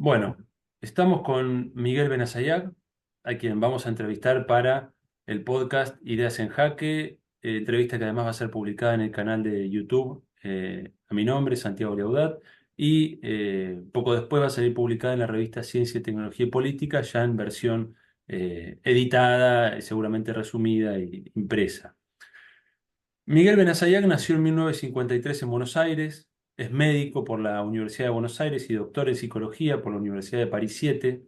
Bueno, estamos con Miguel Benazayac, a quien vamos a entrevistar para el podcast Ideas en Jaque, entrevista que además va a ser publicada en el canal de YouTube a mi nombre, Santiago Liaudat, y poco después va a salir publicada en la revista Ciencia, Tecnología y Política, ya en versión editada, seguramente resumida e impresa. Miguel Benazayac nació en 1953 en Buenos Aires, es médico por la Universidad de Buenos Aires y doctor en psicología por la Universidad de París 7.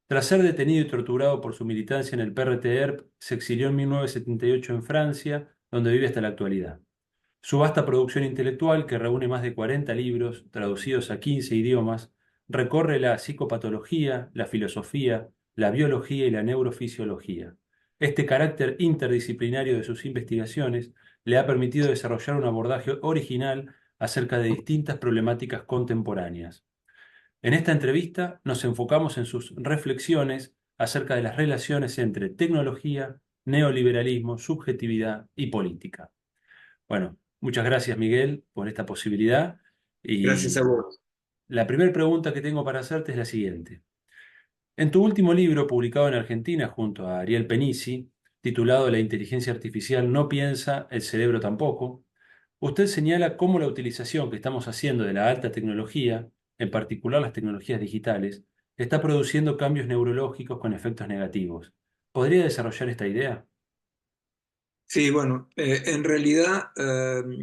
Tras ser detenido y torturado por su militancia en el PRT-ERP, se exilió en 1978 en Francia, donde vive hasta la actualidad. Su vasta producción intelectual, que reúne más de 40 libros traducidos a 15 idiomas, recorre la psicopatología, la filosofía, la biología y la neurofisiología. Este carácter interdisciplinario de sus investigaciones le ha permitido desarrollar un abordaje original acerca de distintas problemáticas contemporáneas. En esta entrevista nos enfocamos en sus reflexiones acerca de las relaciones entre tecnología, neoliberalismo, subjetividad y política. Bueno, muchas gracias, Miguel, por esta posibilidad. Gracias a Y vos. la primera pregunta que tengo para hacerte es la siguiente. En tu último libro, publicado en Argentina junto a Ariel Penisi, titulado La inteligencia artificial no piensa, el cerebro tampoco, usted señala cómo la utilización que estamos haciendo de la alta tecnología, en particular las tecnologías digitales, está produciendo cambios neurológicos con efectos negativos. ¿Podría desarrollar esta idea? Sí, bueno, en realidad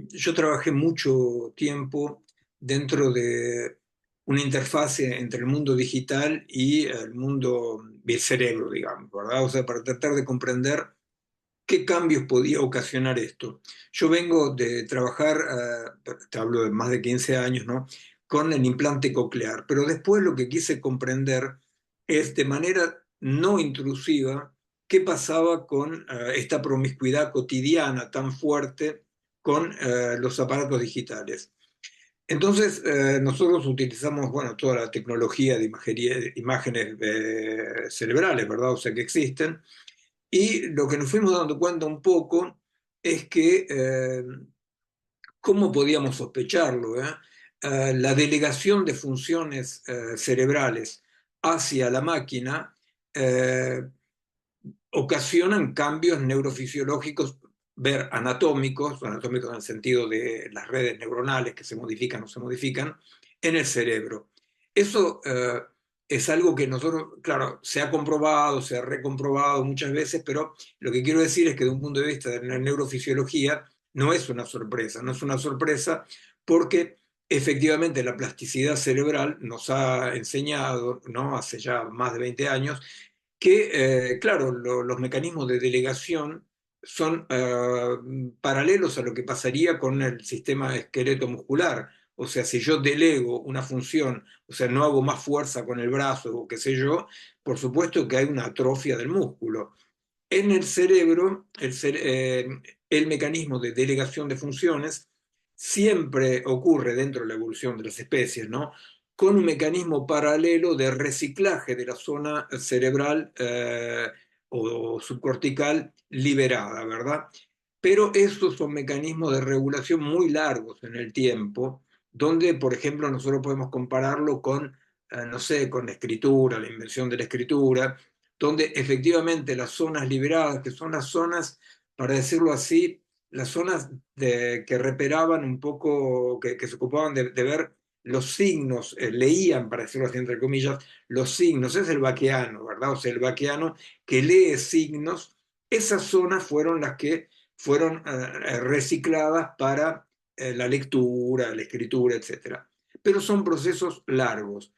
yo trabajé mucho tiempo dentro de una interfase entre el mundo digital y el mundo del cerebro, digamos, ¿verdad? O sea, para tratar de comprender qué cambios podía ocasionar esto. Yo vengo de trabajar, te hablo de más de 15 años, ¿no? Con el implante coclear, pero después lo que quise comprender es de manera no intrusiva qué pasaba con esta promiscuidad cotidiana tan fuerte con los aparatos digitales. Entonces, nosotros utilizamos, bueno, toda la tecnología de imágenes cerebrales, ¿verdad? O sea, que existen. Y lo que nos fuimos dando cuenta un poco es que, ¿cómo podíamos sospecharlo? La delegación de funciones cerebrales hacia la máquina eh, ocasionan cambios neurofisiológicos, ver anatómicos, anatómicos en el sentido de las redes neuronales que se modifican o se modifican, en el cerebro. Eso es algo que nosotros, claro, se ha comprobado, se ha recomprobado muchas veces, pero lo que quiero decir es que de un punto de vista de la neurofisiología no es una sorpresa, no es una sorpresa porque efectivamente la plasticidad cerebral nos ha enseñado, ¿no? Hace ya más de 20 años, que, claro, los mecanismos de delegación son paralelos a lo que pasaría con el sistema esqueleto muscular. O sea, si yo delego una función, o sea, no hago más fuerza con el brazo o qué sé yo, por supuesto que hay una atrofia del músculo. En el cerebro, el mecanismo de delegación de funciones siempre ocurre dentro de la evolución de las especies, ¿no? Con un mecanismo paralelo de reciclaje de la zona cerebral o subcortical liberada, ¿verdad? Pero estos son mecanismos de regulación muy largos en el tiempo, donde, por ejemplo, nosotros podemos compararlo con, no sé, con la escritura, la invención de la escritura, donde efectivamente las zonas liberadas, que son las zonas, para decirlo así, las zonas que reperaban un poco, que se ocupaban de ver los signos, leían, para decirlo así entre comillas, los signos, es el vaqueano, ¿verdad? O sea, el vaqueano que lee signos, esas zonas fueron las que fueron recicladas para la lectura, la escritura, etcétera. Pero son procesos largos.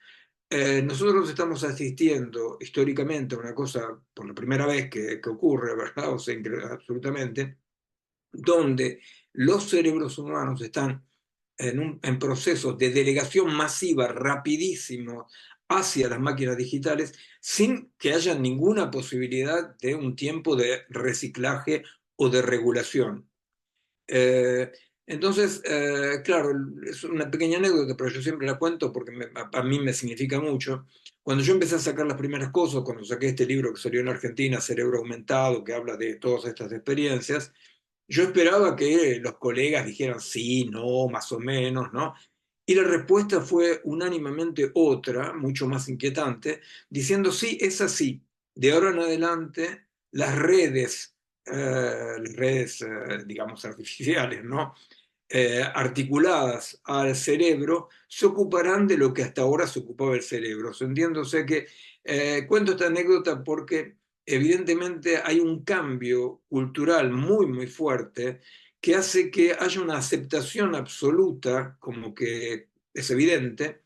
Nosotros estamos asistiendo históricamente a una cosa por la primera vez que ocurre, ¿verdad? O sea, absolutamente, donde los cerebros humanos están en procesos de delegación masiva, rapidísimo, hacia las máquinas digitales, sin que haya ninguna posibilidad de un tiempo de reciclaje o de regulación. Eh, entonces, claro, es una pequeña anécdota, pero yo siempre la cuento porque a mí me significa mucho. Cuando yo empecé a sacar las primeras cosas, cuando saqué este libro que salió en Argentina, Cerebro Aumentado, que habla de todas estas experiencias, yo esperaba que los colegas dijeran sí, no, más o menos, ¿no? Y la respuesta fue unánimemente otra, mucho más inquietante, diciendo sí, es así. De ahora en adelante, digamos, artificiales, ¿no? Articuladas al cerebro, se ocuparán de lo que hasta ahora se ocupaba el cerebro. ¿Se entiende? O sea que cuento esta anécdota porque evidentemente hay un cambio cultural muy, muy fuerte que hace que haya una aceptación absoluta, como que es evidente,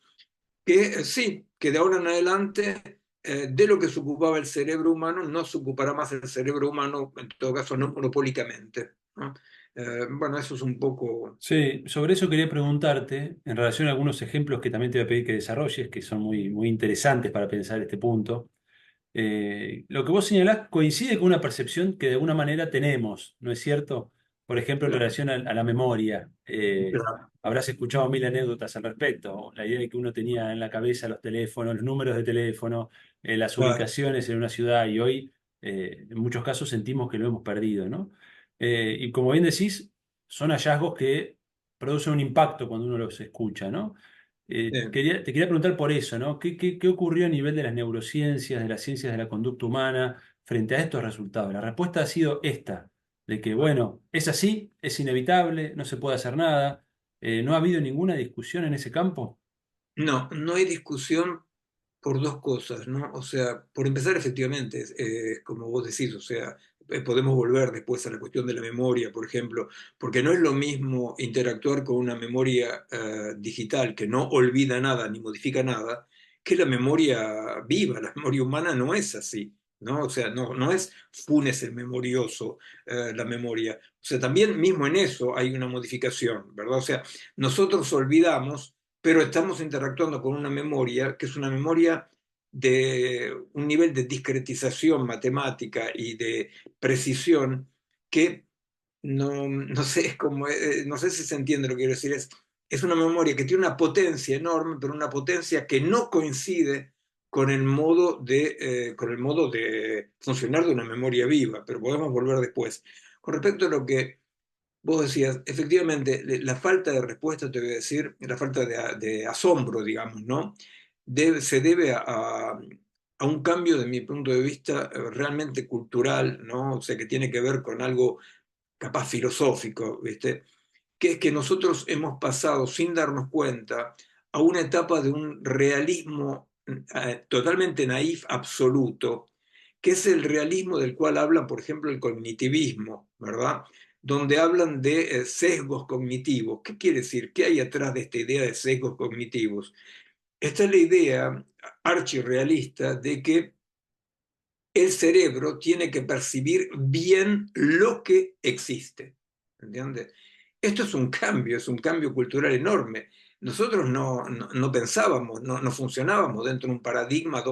que sí, que de ahora en adelante de lo que se ocupaba el cerebro humano no se ocupará más el cerebro humano, en todo caso no monopólicamente, ¿no? Bueno, eso es un poco... Sí, sobre eso quería preguntarte, en relación a algunos ejemplos que también te voy a pedir que desarrolles, que son muy, muy interesantes para pensar este punto. Lo que vos señalás coincide con una percepción que de alguna manera tenemos, ¿no es cierto? Por ejemplo, en Claro, relación a la memoria. claro, Habrás escuchado mil anécdotas al respecto. La idea de que uno tenía en la cabeza los teléfonos, los números de teléfono, las claro, ubicaciones en una ciudad y hoy en muchos casos sentimos que lo hemos perdido, ¿no? Y como bien decís, son hallazgos que producen un impacto cuando uno los escucha, ¿no? sí. Te quería preguntar por eso, ¿no? ¿Qué ocurrió a nivel de las neurociencias, de las ciencias de la conducta humana frente a estos resultados? La respuesta ha sido esta, de que, bueno, es así, es inevitable, no se puede hacer nada. ¿No ha habido ninguna discusión en ese campo? No, no hay discusión por dos cosas, ¿no? O sea, por empezar, efectivamente, como vos decís, o sea, podemos volver después a la cuestión de la memoria, por ejemplo, porque no es lo mismo interactuar con una memoria digital que no olvida nada ni modifica nada, que la memoria viva. La memoria humana no es así, ¿no? O sea, no es Funes el memorioso, la memoria. O sea, también mismo en eso hay una modificación, ¿verdad? O sea, nosotros olvidamos, pero estamos interactuando con una memoria que es una memoria de un nivel de discretización matemática y de precisión que no sé, no sé si se entiende lo que quiero decir. Es una memoria que tiene una potencia enorme, pero una potencia que no coincide con el modo de funcionar de una memoria viva, pero podemos volver después. Con respecto a lo que vos decías, efectivamente, la falta de respuesta, te voy a decir, la falta de asombro, digamos, ¿no? Se debe a un cambio, de mi punto de vista, realmente cultural, ¿no? O sea, que tiene que ver con algo capaz filosófico, ¿viste? Que es que nosotros hemos pasado, sin darnos cuenta, a una etapa de un realismo totalmente naif, absoluto, que es el realismo del cual habla, por ejemplo, el cognitivismo, ¿verdad? Donde hablan de sesgos cognitivos. ¿Qué quiere decir? ¿Qué hay atrás de esta idea de sesgos cognitivos? Esta es la idea archirrealista de que el cerebro tiene que percibir bien lo que existe. ¿Entiendes? Esto es un cambio cultural enorme. Nosotros no pensábamos, no funcionábamos dentro de un paradigma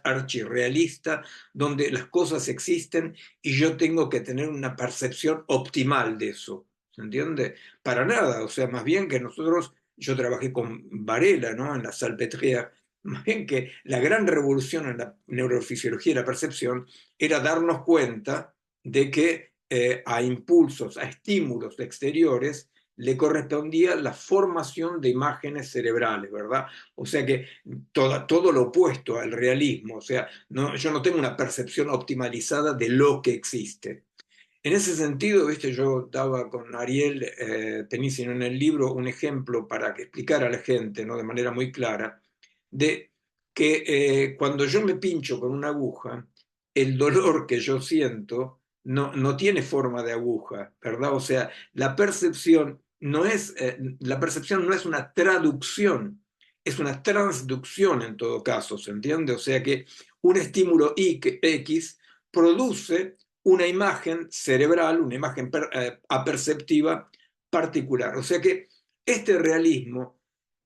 archirrealista donde las cosas existen y yo tengo que tener una percepción optimal de eso. ¿Se entiende? Para nada. O sea, más bien que nosotros, yo trabajé con Varela, ¿no? En la Salpêtrière, más bien que la gran revolución en la neurofisiología y la percepción era darnos cuenta de que a impulsos, a estímulos exteriores, le correspondía la formación de imágenes cerebrales, ¿verdad? O sea que todo lo opuesto al realismo, o sea, yo no tengo una percepción optimalizada de lo que existe. En ese sentido, ¿viste? Yo daba con Ariel Penicino en el libro un ejemplo para que explicara a la gente, ¿no? De manera muy clara, de que cuando yo me pincho con una aguja, el dolor que yo siento no tiene forma de aguja, ¿verdad? O sea, la percepción no es una traducción, es una transducción en todo caso, ¿se entiende? O sea que un estímulo X produce una imagen cerebral, una imagen aperceptiva particular. O sea que este realismo,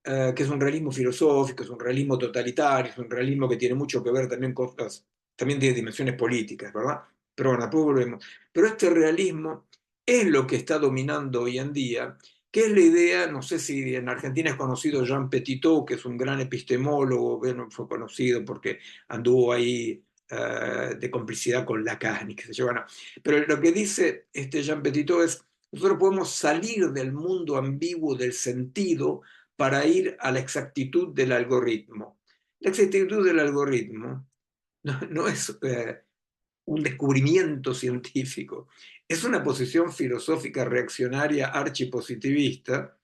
que es un realismo filosófico, es un realismo totalitario, es un realismo que tiene mucho que ver también con cosas, también tiene dimensiones políticas, ¿verdad? Pero bueno, después volvemos. Pero este realismo es lo que está dominando hoy en día, que es la idea, no sé si en Argentina es conocido Jean Petitot, que es un gran epistemólogo, bueno, fue conocido porque anduvo ahí de complicidad con Lacan y qué sé yo. Bueno, pero lo que dice este Jean Petitot es, nosotros podemos salir del mundo ambiguo del sentido para ir a la exactitud del algoritmo. La exactitud del algoritmo no es un descubrimiento científico, es una posición filosófica reaccionaria archipositivista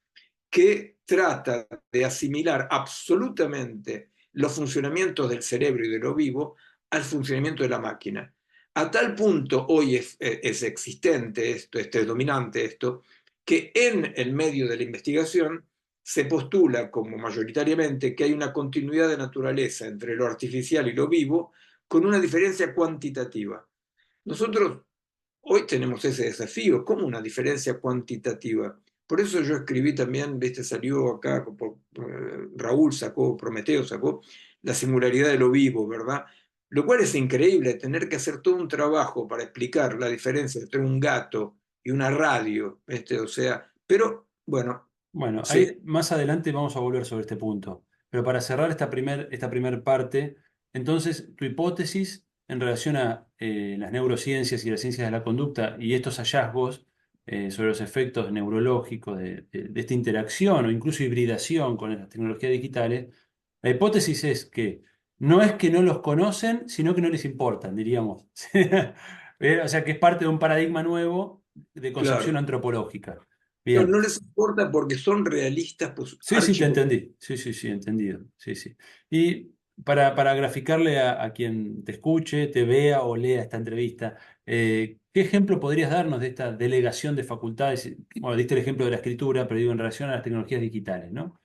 que trata de asimilar absolutamente los funcionamientos del cerebro y de lo vivo al funcionamiento de la máquina. A tal punto hoy es existente esto, es dominante esto, que en el medio de la investigación se postula como mayoritariamente que hay una continuidad de naturaleza entre lo artificial y lo vivo con una diferencia cuantitativa. Nosotros hoy tenemos ese desafío, como una diferencia cuantitativa. Por eso yo escribí también, viste, salió acá, Raúl sacó, Prometeo sacó, la singularidad de lo vivo, ¿verdad? Lo cual es increíble, tener que hacer todo un trabajo para explicar la diferencia entre un gato y una radio, o sea, pero bueno, Bueno, sí, ahí más adelante vamos a volver sobre este punto. Pero para cerrar esta primer parte, entonces tu hipótesis en relación a las neurociencias y las ciencias de la conducta y estos hallazgos sobre los efectos neurológicos de esta interacción o incluso hibridación con las tecnologías digitales, la hipótesis es que no los conocen, sino que no les importan, diríamos. O sea que es parte de un paradigma nuevo de concepción claro. antropológica. No, Bien. no les importa porque son realistas, pues, Sí, sí, te entendí. Sí, sí, sí, entendido. Sí, sí. Y para graficarle a quien te escuche, te vea o lea esta entrevista, ¿qué ejemplo podrías darnos de esta delegación de facultades? Bueno, diste el ejemplo de la escritura, pero digo en relación a las tecnologías digitales, ¿no?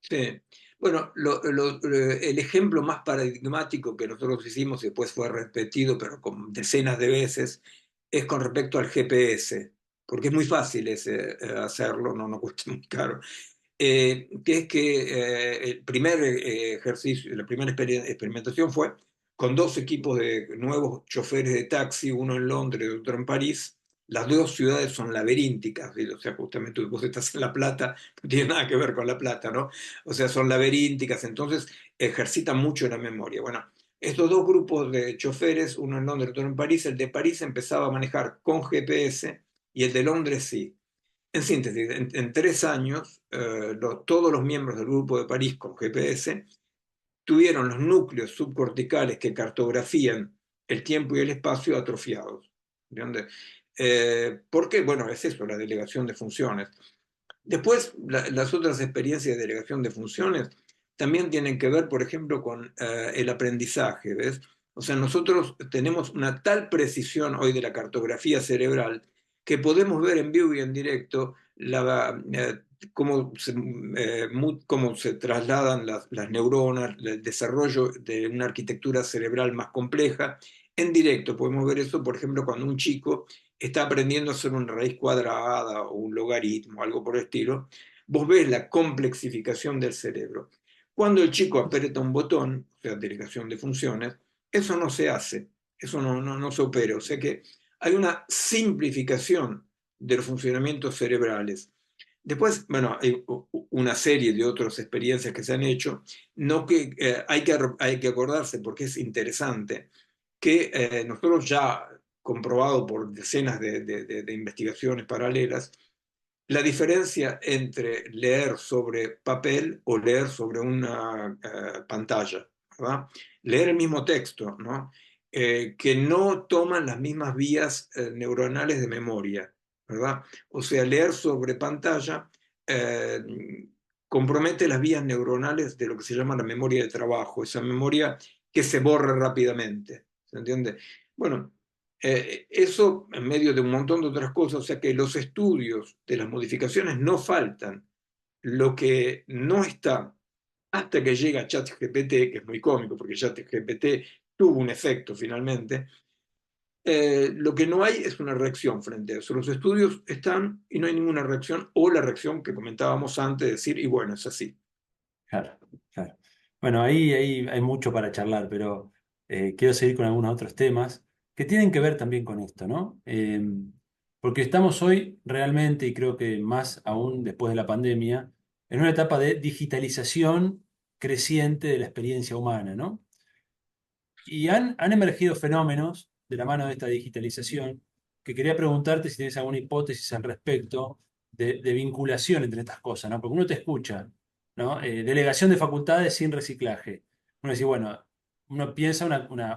Sí. Bueno, el ejemplo más paradigmático que nosotros hicimos y después fue repetido, pero con decenas de veces, es con respecto al GPS, porque es muy fácil hacerlo, no cuesta muy caro. Que es que el primer ejercicio, la primera experimentación fue con dos equipos de nuevos choferes de taxi, uno en Londres y otro en París. Las dos ciudades son laberínticas, o sea, justamente vos estás en La Plata, no tiene nada que ver con La Plata, ¿no? O sea, son laberínticas, entonces ejercitan mucho la memoria. Bueno, estos dos grupos de choferes, uno en Londres y otro en París, el de París empezaba a manejar con GPS y el de Londres sí. En síntesis, en 3 años, todos los miembros del grupo de París con GPS tuvieron los núcleos subcorticales que cartografían el tiempo y el espacio atrofiados. ¿Entiendes? ¿Por qué? Bueno, es eso, la delegación de funciones. Después, las otras experiencias de delegación de funciones también tienen que ver, por ejemplo, con el aprendizaje, ¿ves? O sea, nosotros tenemos una tal precisión hoy de la cartografía cerebral que podemos ver en vivo y en directo cómo se trasladan las neuronas, el desarrollo de una arquitectura cerebral más compleja. En directo podemos ver eso, por ejemplo, cuando un chico está aprendiendo a hacer una raíz cuadrada o un logaritmo, algo por el estilo, vos ves la complexificación del cerebro. Cuando el chico aprieta un botón, o sea, delegación de funciones, eso no se hace, eso no se opera. O sea que hay una simplificación de los funcionamientos cerebrales. Después, bueno, hay una serie de otras experiencias que se han hecho, no que, hay que acordarse porque es interesante, que nosotros ya comprobado por decenas de investigaciones paralelas, la diferencia entre leer sobre papel o leer sobre una pantalla, ¿verdad? Leer el mismo texto, ¿no? Que no toman las mismas vías neuronales de memoria, ¿verdad? O sea, leer sobre pantalla compromete las vías neuronales de lo que se llama la memoria de trabajo, esa memoria que se borra rápidamente, ¿se entiende? Bueno, eso en medio de un montón de otras cosas, o sea que los estudios de las modificaciones no faltan. Lo que no está hasta que llega ChatGPT, que es muy cómico porque ChatGPT tuvo un efecto finalmente, lo que no hay es una reacción frente a eso. Los estudios están y no hay ninguna reacción, o la reacción que comentábamos antes, de decir, y bueno, es así. Claro, claro. Bueno, ahí hay mucho para charlar, pero quiero seguir con algunos otros temas que tienen que ver también con esto, ¿no? Porque estamos hoy realmente, y creo que más aún después de la pandemia, en una etapa de digitalización creciente de la experiencia humana, ¿no? Y han emergido fenómenos de la mano de esta digitalización que quería preguntarte si tienes alguna hipótesis al respecto de vinculación entre estas cosas, ¿no? Porque uno te escucha. ¿no? Delegación de facultades sin reciclaje. Uno dice, bueno, uno piensa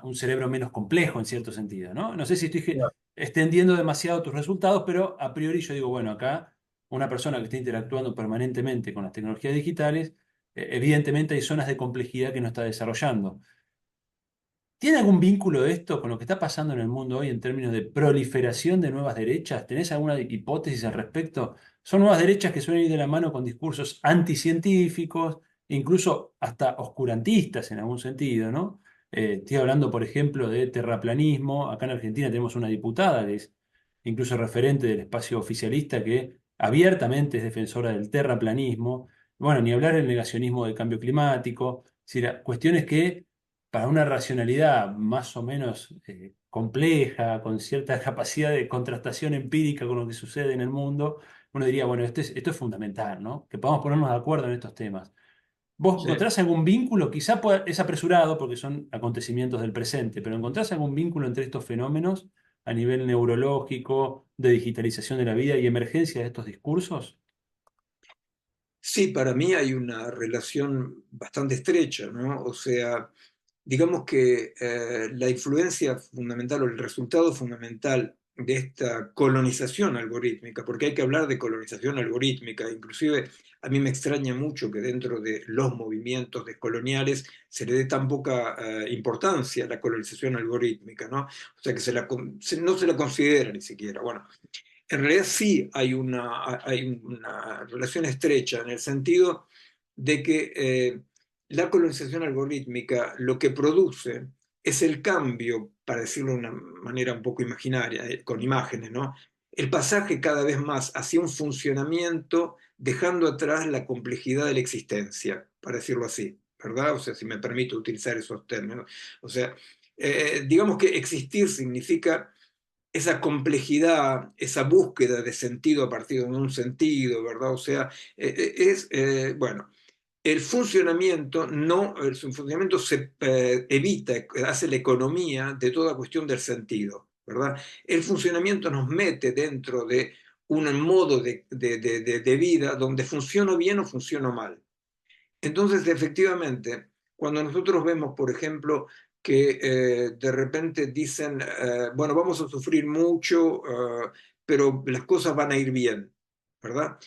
un cerebro menos complejo en cierto sentido, ¿no? No sé si estoy extendiendo demasiado tus resultados, pero a priori yo digo, bueno, acá una persona que está interactuando permanentemente con las tecnologías digitales, evidentemente hay zonas de complejidad que no está desarrollando. ¿Tiene algún vínculo esto con lo que está pasando en el mundo hoy en términos de proliferación de nuevas derechas? ¿Tenés alguna hipótesis al respecto? Son nuevas derechas que suelen ir de la mano con discursos anticientíficos, incluso hasta oscurantistas en algún sentido, ¿no? Estoy hablando, por ejemplo, de terraplanismo. Acá en Argentina tenemos una diputada que es incluso referente del espacio oficialista que abiertamente es defensora del terraplanismo. Bueno, ni hablar del negacionismo del cambio climático. Es decir, cuestiones que para una racionalidad más o menos compleja, con cierta capacidad de contrastación empírica con lo que sucede en el mundo, uno diría, bueno, esto es fundamental, ¿no? Que podamos ponernos de acuerdo en estos temas. ¿Vos Sí. encontrás algún vínculo? Quizá es apresurado porque son acontecimientos del presente, pero ¿encontrás algún vínculo entre estos fenómenos a nivel neurológico, de digitalización de la vida y emergencia de estos discursos? Sí, para mí hay una relación bastante estrecha, ¿no? O sea, digamos que la influencia fundamental o el resultado fundamental de esta colonización algorítmica, porque hay que hablar de colonización algorítmica, inclusive a mí me extraña mucho que dentro de los movimientos descoloniales se le dé tan poca importancia a la colonización algorítmica, ¿no? O sea, que no se la considera ni siquiera. Bueno, en realidad sí hay una relación estrecha en el sentido de que la colonización algorítmica lo que produce es el cambio, para decirlo de una manera un poco imaginaria, con imágenes, ¿no? El pasaje cada vez más hacia un funcionamiento dejando atrás la complejidad de la existencia, para decirlo así, ¿verdad? O sea, si me permito utilizar esos términos. O sea, digamos que existir significa esa complejidad, esa búsqueda de sentido a partir de un sentido, ¿verdad? O sea, bueno, el funcionamiento no, el funcionamiento se evita, hace la economía de toda cuestión del sentido, ¿verdad? El funcionamiento nos mete dentro de un modo de vida donde funciona bien o funciona mal. Entonces, efectivamente, cuando nosotros vemos, por ejemplo, que de repente dicen, bueno, vamos a sufrir mucho, pero las cosas van a ir bien, ¿verdad?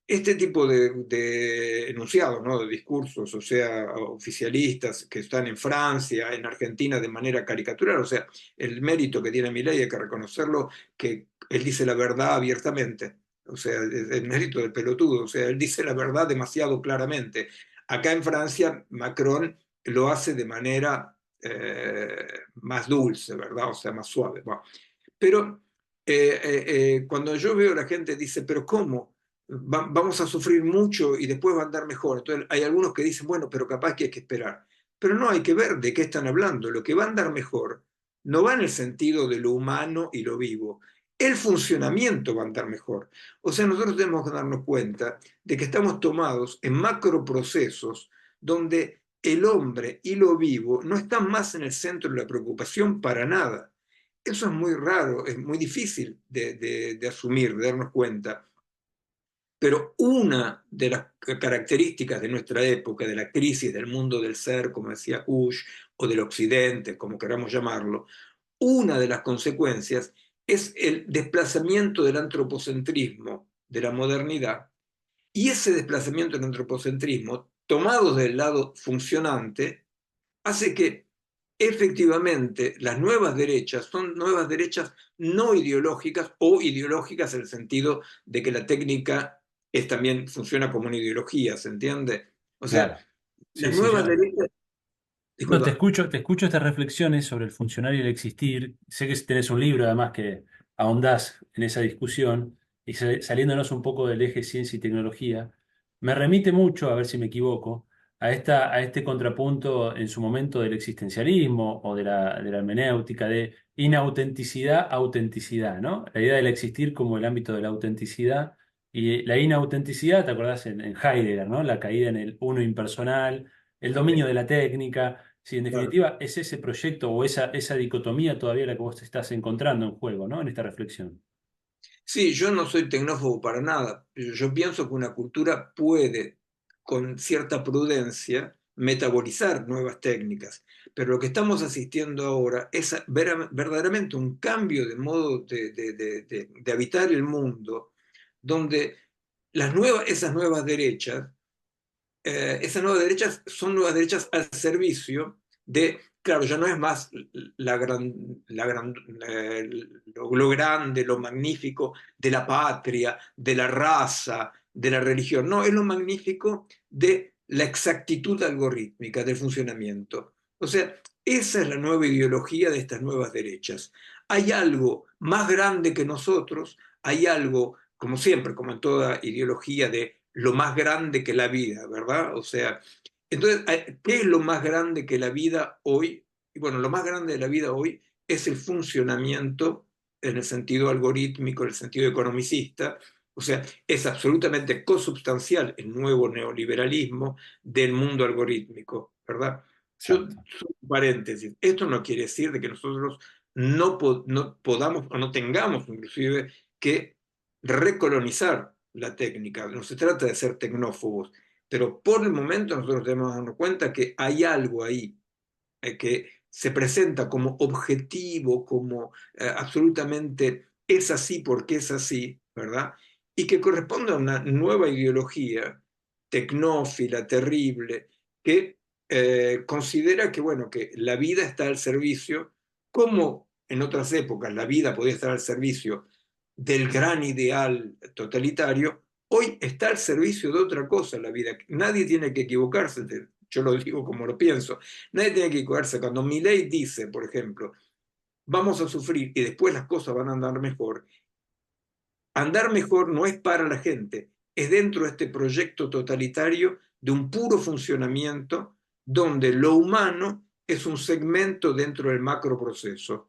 Este tipo de enunciados, ¿no? De discursos, o sea, oficialistas que están en Francia, en Argentina de manera caricatural, o sea, el mérito que tiene Milei hay que reconocerlo, que él dice la verdad abiertamente. O sea, el mérito del pelotudo. O sea, él dice la verdad demasiado claramente. Acá en Francia, Macron lo hace de manera más dulce, ¿verdad? O sea, más suave. Bueno, pero cuando yo veo a la gente dice, pero ¿cómo? Vamos a sufrir mucho y después va a andar mejor. Entonces hay algunos que dicen, bueno, pero capaz que hay que esperar. Pero no, hay que ver de qué están hablando. Lo que va a andar mejor no va en el sentido de lo humano y lo vivo. El funcionamiento va a andar mejor. O sea, nosotros tenemos que darnos cuenta de que estamos tomados en macroprocesos donde el hombre y lo vivo no están más en el centro de la preocupación para nada. Eso es muy raro, es muy difícil de asumir, de darnos cuenta. Pero una de las características de nuestra época, de la crisis del mundo del ser, como decía Hush, o del occidente, como queramos llamarlo, una de las consecuencias es el desplazamiento del antropocentrismo de la modernidad. Y ese desplazamiento del antropocentrismo, tomado del lado funcionante, hace que efectivamente las nuevas derechas son nuevas derechas no ideológicas o ideológicas en el sentido de que la técnica también funciona como una ideología, ¿se entiende? O sea, Claro. Sí, las sí, nuevas yo. derechas, No, disculpa, te escucho estas reflexiones sobre el funcionar y el existir. Sé que tenés un libro además que ahondás en esa discusión y saliéndonos un poco del eje ciencia y tecnología, me remite mucho, a ver si me equivoco, a este contrapunto en su momento del existencialismo o de la hermenéutica de inautenticidad, autenticidad, ¿no? La idea del existir como el ámbito de la autenticidad y la inautenticidad, ¿te acordás en Heidegger, ¿no? La caída en el uno impersonal, el dominio de la técnica. Sí, en claro. definitiva, es ese proyecto o esa dicotomía todavía la que vos te estás encontrando en juego, ¿no? En esta reflexión. Sí, yo no soy tecnófobo para nada, pero yo pienso que una cultura puede con cierta prudencia, metabolizar nuevas técnicas. Pero lo que estamos asistiendo ahora es verdaderamente un cambio de modo de habitar el mundo, donde esas nuevas derechas son nuevas derechas al servicio de, claro, ya no es más lo grande, lo magnífico de la patria, de la raza, de la religión. No, es lo magnífico de la exactitud algorítmica del funcionamiento. O sea, esa es la nueva ideología de estas nuevas derechas. Hay algo más grande que nosotros, hay algo, como siempre, como en toda ideología, de lo más grande que la vida, ¿verdad? O sea, entonces, ¿qué es lo más grande que la vida hoy? Y bueno, lo más grande de la vida hoy es el funcionamiento en el sentido algorítmico, en el sentido economicista. O sea, es absolutamente consubstancial el nuevo neoliberalismo del mundo algorítmico, ¿verdad? Yo, Exacto. paréntesis, esto no quiere decir de que nosotros no podamos o no tengamos inclusive que recolonizar la técnica. No se trata de ser tecnófobos, pero por el momento nosotros debemos darnos cuenta que hay algo ahí que se presenta como objetivo, como absolutamente es así porque es así, ¿verdad? Y que corresponde a una nueva ideología tecnófila, terrible, que considera que, bueno, que la vida está al servicio, como en otras épocas la vida podía estar al servicio del gran ideal totalitario, hoy está al servicio de otra cosa la vida. Nadie tiene que equivocarse, yo lo digo como lo pienso, nadie tiene que equivocarse. Cuando Milei dice, por ejemplo, vamos a sufrir y después las cosas van a andar mejor no es para la gente, es dentro de este proyecto totalitario de un puro funcionamiento donde lo humano es un segmento dentro del macro proceso.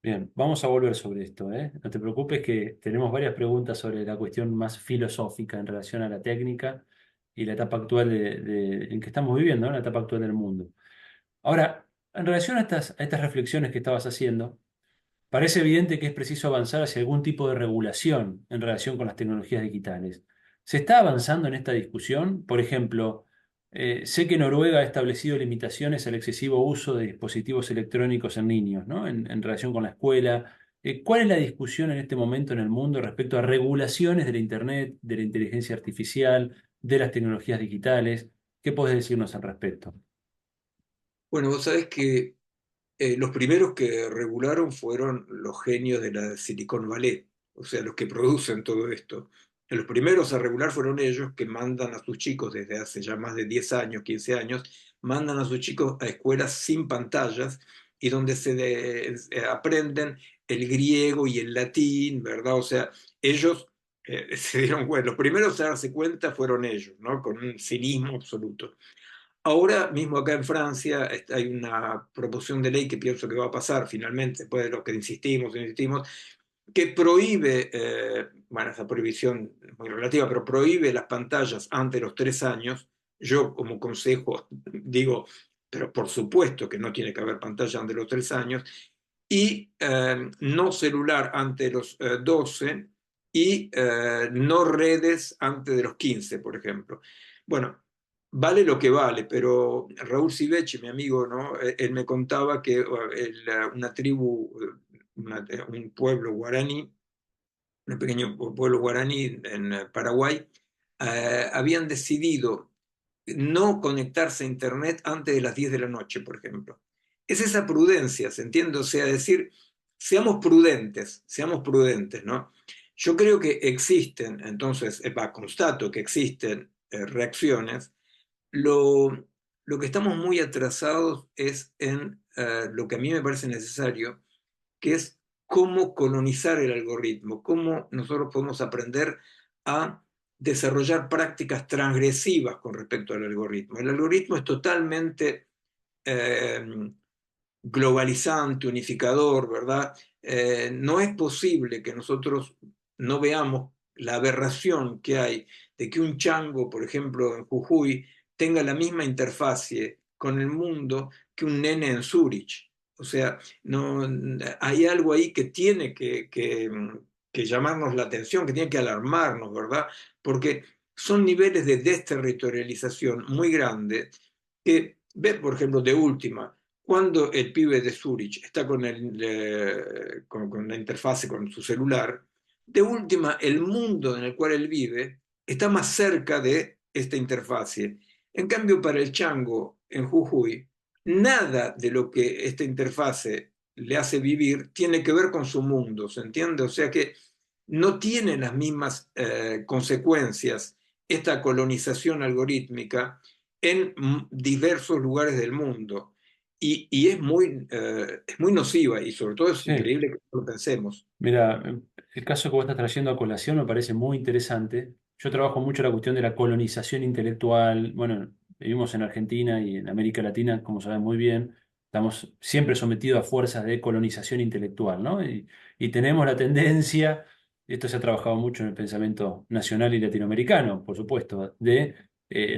Bien, vamos a volver sobre esto, ¿eh? No te preocupes que tenemos varias preguntas sobre la cuestión más filosófica en relación a la técnica y la etapa actual en que estamos viviendo, ¿no? La etapa actual del mundo. Ahora, en relación a estas reflexiones que estabas haciendo, parece evidente que es preciso avanzar hacia algún tipo de regulación en relación con las tecnologías digitales. ¿Se está avanzando en esta discusión? Por ejemplo, sé que Noruega ha establecido limitaciones al excesivo uso de dispositivos electrónicos en niños, ¿no? En relación con la escuela. ¿Cuál es la discusión en este momento en el mundo respecto a regulaciones de la Internet, de la inteligencia artificial, de las tecnologías digitales? ¿Qué podés decirnos al respecto? Bueno, vos sabés que los primeros que regularon fueron los genios de la Silicon Valley, o sea, los que producen todo esto. Los primeros a regular fueron ellos que mandan a sus chicos desde hace ya más de 10 años, 15 años, mandan a sus chicos a escuelas sin pantallas y donde aprenden el griego y el latín, ¿verdad? O sea, ellos se dieron cuenta, los primeros a darse cuenta fueron ellos, ¿no? Con un cinismo absoluto. Ahora mismo acá en Francia hay una proposición de ley que pienso que va a pasar finalmente, después de lo que insistimos, que prohíbe, bueno, esa prohibición es muy relativa, pero prohíbe las pantallas antes de los 3 años. Yo como consejo digo, pero por supuesto que no tiene que haber pantalla antes de los 3 años, y no celular antes de los 12 y no redes antes de los 15, por ejemplo. Bueno, vale lo que vale, pero Raúl Sivechi, mi amigo, ¿no? Él me contaba que una tribu, un pueblo guaraní, un pequeño pueblo guaraní en Paraguay, habían decidido no conectarse a Internet antes de las 10 de la noche, por ejemplo. Es esa prudencia, ¿se entiende? O sea, decir, seamos prudentes, ¿no? Yo creo que existen, entonces, constato que existen reacciones. Lo que estamos muy atrasados es en lo que a mí me parece necesario, que es cómo colonizar el algoritmo, cómo nosotros podemos aprender a desarrollar prácticas transgresivas con respecto al algoritmo. El algoritmo es totalmente eh, globalizante, unificador, ¿verdad? No es posible que nosotros no veamos la aberración que hay de que un chango, por ejemplo, en Jujuy, tenga la misma interfase con el mundo que un nene en Zurich. O sea, no, hay algo ahí que tiene que llamarnos la atención, que tiene que alarmarnos, ¿verdad? Porque son niveles de desterritorialización muy grandes que, ve, por ejemplo, de última, cuando el pibe de Zurich está con la interfase con su celular, de última, el mundo en el cual él vive está más cerca de esta interfase. En cambio, para el chango en Jujuy, nada de lo que esta interfase le hace vivir tiene que ver con su mundo, ¿se entiende? O sea que no tiene las mismas consecuencias esta colonización algorítmica en diversos lugares del mundo. Y es muy nociva y sobre todo es Sí. increíble que no lo pensemos. Mira, el caso que vos estás trayendo a colación me parece muy interesante. Yo trabajo mucho la cuestión de la colonización intelectual. Bueno, vivimos en Argentina y en América Latina, como saben muy bien, estamos siempre sometidos a fuerzas de colonización intelectual, ¿no? Y tenemos la tendencia, esto se ha trabajado mucho en el pensamiento nacional y latinoamericano, por supuesto, de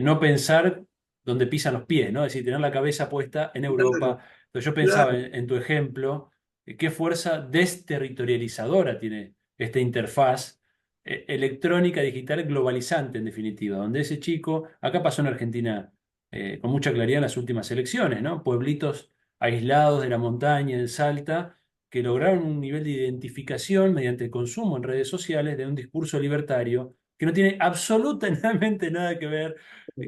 no pensar donde pisan los pies, ¿no? Es decir, tener la cabeza puesta en Claro, Europa. Entonces yo pensaba claro, en tu ejemplo qué fuerza desterritorializadora tiene esta interfaz electrónica digital globalizante, en definitiva, donde ese chico, acá pasó en Argentina con mucha claridad en las últimas elecciones, ¿no? Pueblitos aislados de la montaña, en Salta, que lograron un nivel de identificación mediante el consumo en redes sociales de un discurso libertario que no tiene absolutamente nada que ver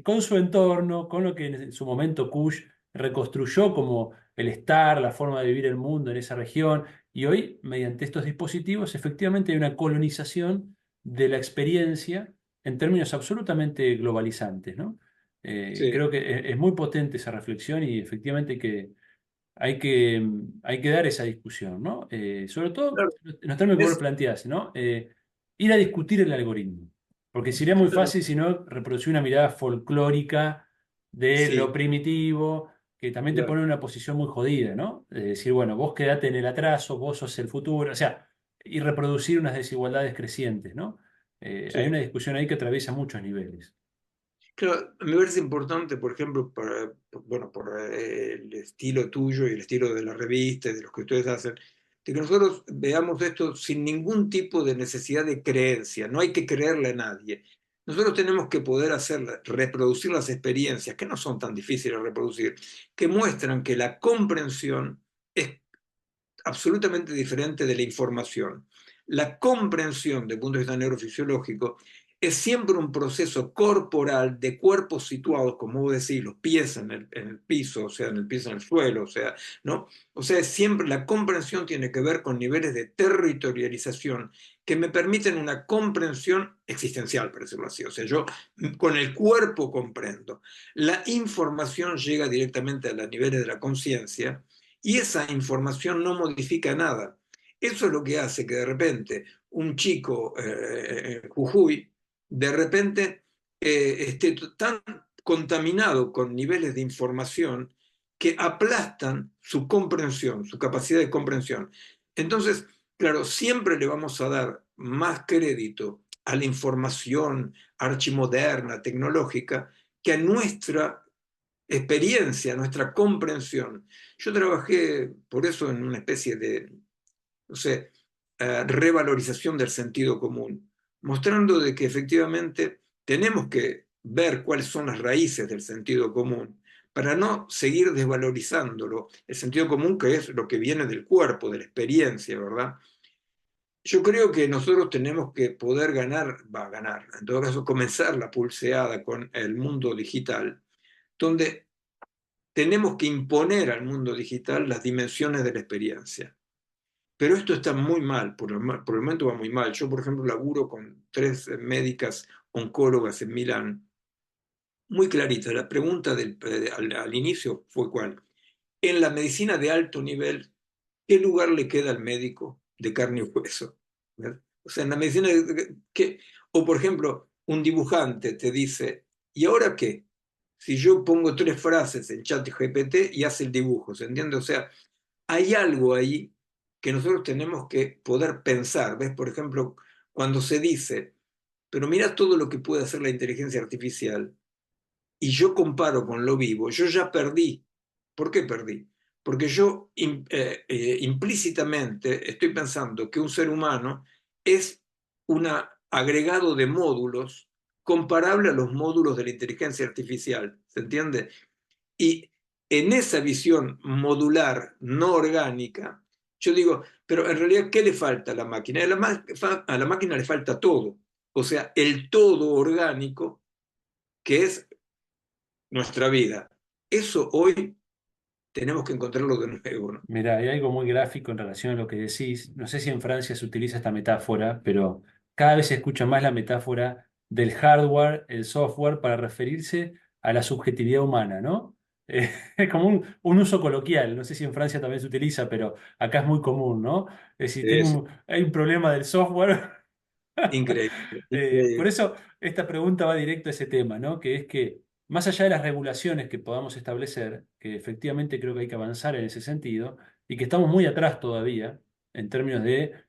con su entorno, con lo que en su momento Kush reconstruyó como el estar, la forma de vivir el mundo en esa región. Y hoy, mediante estos dispositivos, efectivamente hay una colonización de la experiencia en términos absolutamente globalizantes, ¿no? sí, Creo que es muy potente esa reflexión y efectivamente hay que dar esa discusión, ¿no? Sobre todo claro. en los términos que vos lo Es, planteás, ¿no? Ir a discutir el algoritmo. Porque sería muy fácil si no reproducir una mirada folclórica de lo sí, primitivo, que también te claro, pone en una posición muy jodida, ¿no? De decir, bueno, vos quedate en el atraso, vos sos el futuro, o sea, y reproducir unas desigualdades crecientes, ¿no? Hay sí. una discusión ahí que atraviesa muchos niveles. Claro, me parece importante, por ejemplo, bueno, por el estilo tuyo y el estilo de la revista y de los que ustedes hacen, de que nosotros veamos esto sin ningún tipo de necesidad de creencia, no hay que creerle a nadie. Nosotros tenemos que poder hacer, reproducir las experiencias, que no son tan difíciles de reproducir, que muestran que la comprensión es absolutamente diferente de la información. La comprensión, desde el punto de vista neurofisiológico, es siempre un proceso corporal de cuerpos situados, como vos decís, los pies en el piso, o sea, en el piso en el suelo, o sea, ¿no? O sea, siempre la comprensión tiene que ver con niveles de territorialización que me permiten una comprensión existencial, por decirlo así. O sea, yo con el cuerpo comprendo. La información llega directamente a los niveles de la conciencia y esa información no modifica nada. Eso es lo que hace que de repente un chico en Jujuy, de repente esté tan contaminado con niveles de información que aplastan su comprensión, su capacidad de comprensión. Entonces, claro, siempre le vamos a dar más crédito a la información archimoderna, tecnológica, que a nuestra experiencia, nuestra comprensión. Yo trabajé por eso en una especie de, no sé, revalorización del sentido común, mostrando de que efectivamente tenemos que ver cuáles son las raíces del sentido común para no seguir desvalorizándolo. El sentido común que es lo que viene del cuerpo, de la experiencia, ¿verdad? Yo creo que nosotros tenemos que poder ganar, va a ganar, en todo caso comenzar la pulseada con el mundo digital, donde tenemos que imponer al mundo digital las dimensiones de la experiencia. Pero esto está muy mal, por el momento va muy mal. Yo, por ejemplo, laburo con tres médicas oncólogas en Milán, muy clarita. La pregunta al inicio fue cuál. En la medicina de alto nivel, ¿qué lugar le queda al médico de carne y hueso? ¿Verdad? O sea, en la medicina, ¿qué? O por ejemplo, un dibujante te dice, ¿y ahora qué? Si yo pongo tres frases en chat GPT y hace el dibujo, ¿se entiende? O sea, hay algo ahí que nosotros tenemos que poder pensar. ¿Ves? Por ejemplo, cuando se dice, pero mira todo lo que puede hacer la inteligencia artificial y yo comparo con lo vivo, yo ya perdí. ¿Por qué perdí? Porque yo implícitamente estoy pensando que un ser humano es un agregado de módulos comparable a los módulos de la inteligencia artificial, ¿se entiende? Y en esa visión modular, no orgánica, yo digo, pero en realidad, ¿qué le falta a la máquina? A la máquina le falta todo, o sea, el todo orgánico que es nuestra vida. Eso hoy tenemos que encontrarlo de nuevo, ¿no? Mira, hay algo muy gráfico en relación a lo que decís. No sé si en Francia se utiliza esta metáfora, pero cada vez se escucha más la metáfora del hardware, el software, para referirse a la subjetividad humana, ¿no? Es como un uso coloquial. No sé si en Francia también se utiliza, pero acá es muy común, ¿no? Es decir, Es hay un problema del software. increíble, Por increíble. eso esta pregunta va directo a ese tema, ¿no? Que es que más allá de las regulaciones que podamos establecer, que efectivamente creo que hay que avanzar en ese sentido, y que estamos muy atrás todavía, en términos de...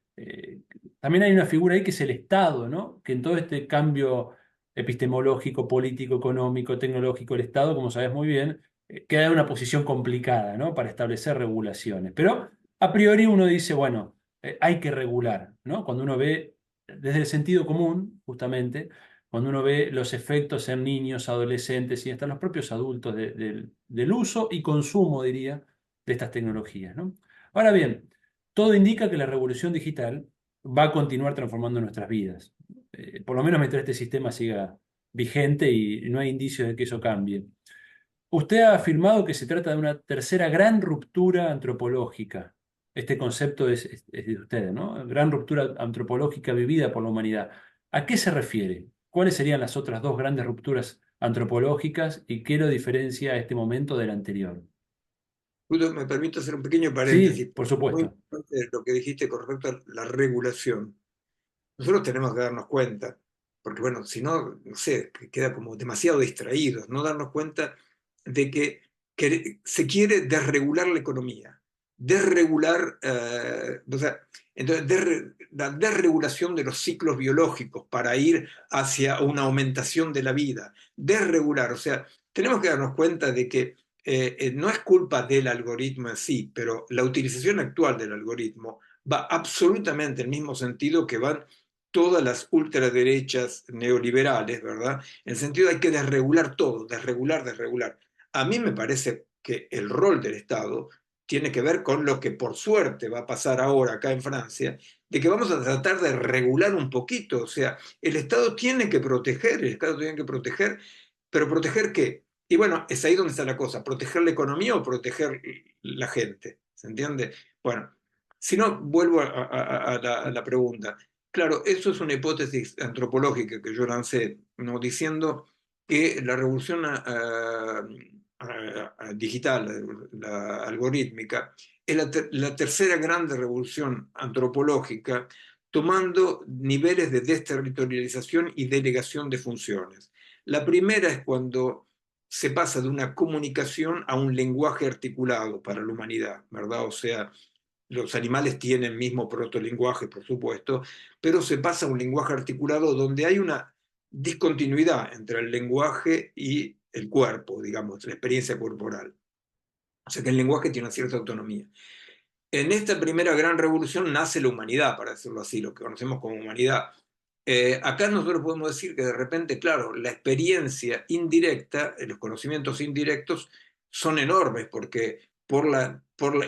también hay una figura ahí que es el Estado, ¿no? Que en todo este cambio epistemológico, político, económico, tecnológico, el Estado, como sabes muy bien, queda en una posición complicada, ¿no? Para establecer regulaciones. Pero a priori uno dice, bueno, hay que regular, ¿no? Cuando uno ve desde el sentido común, justamente, cuando uno ve los efectos en niños, adolescentes y hasta los propios adultos del uso y consumo, diría, de estas tecnologías, ¿no? Ahora bien, todo indica que la revolución digital va a continuar transformando nuestras vidas, por lo menos mientras este sistema siga vigente y no hay indicios de que eso cambie. Usted ha afirmado que se trata de una tercera gran ruptura antropológica. Este concepto es de usted, ¿no? Gran ruptura antropológica vivida por la humanidad. ¿A qué se refiere? ¿Cuáles serían las otras dos grandes rupturas antropológicas y qué lo diferencia a este momento del anterior? Julio, me permito hacer un pequeño Sí, paréntesis. por Muy supuesto. importante lo que dijiste con respecto a la regulación. Nosotros tenemos que darnos cuenta, porque bueno, si no, no sé, queda como demasiado distraídos, no darnos cuenta de que se quiere desregular la economía, desregular, o sea, entonces, la desregulación de los ciclos biológicos para ir hacia una aumentación de la vida, desregular, o sea, tenemos que darnos cuenta de que no es culpa del algoritmo en sí, pero la utilización actual del algoritmo va absolutamente en el mismo sentido que van todas las ultraderechas neoliberales, ¿verdad? En el sentido de hay que desregular todo, desregular, desregular. A mí me parece que el rol del Estado tiene que ver con lo que por suerte va a pasar ahora acá en Francia, de que vamos a tratar de regular un poquito, o sea, el Estado tiene que proteger, el Estado tiene que proteger, pero ¿proteger qué? Y bueno, es ahí donde está la cosa, ¿proteger la economía o proteger la gente? ¿Se entiende? Bueno, si no, vuelvo a la pregunta. Claro, eso es una hipótesis antropológica que yo lancé, ¿no? Diciendo que la revolución digital, la algorítmica, es la tercera gran revolución antropológica, tomando niveles de desterritorialización y delegación de funciones. La primera es cuando se pasa de una comunicación a un lenguaje articulado para la humanidad, ¿verdad? O sea, los animales tienen mismo protolenguaje, por supuesto, pero se pasa a un lenguaje articulado donde hay una discontinuidad entre el lenguaje y el cuerpo, digamos, la experiencia corporal. O sea que el lenguaje tiene una cierta autonomía. En esta primera gran revolución nace la humanidad, para decirlo así, lo que conocemos como humanidad. Acá nosotros podemos decir que de repente, claro, la experiencia indirecta, los conocimientos indirectos son enormes porque por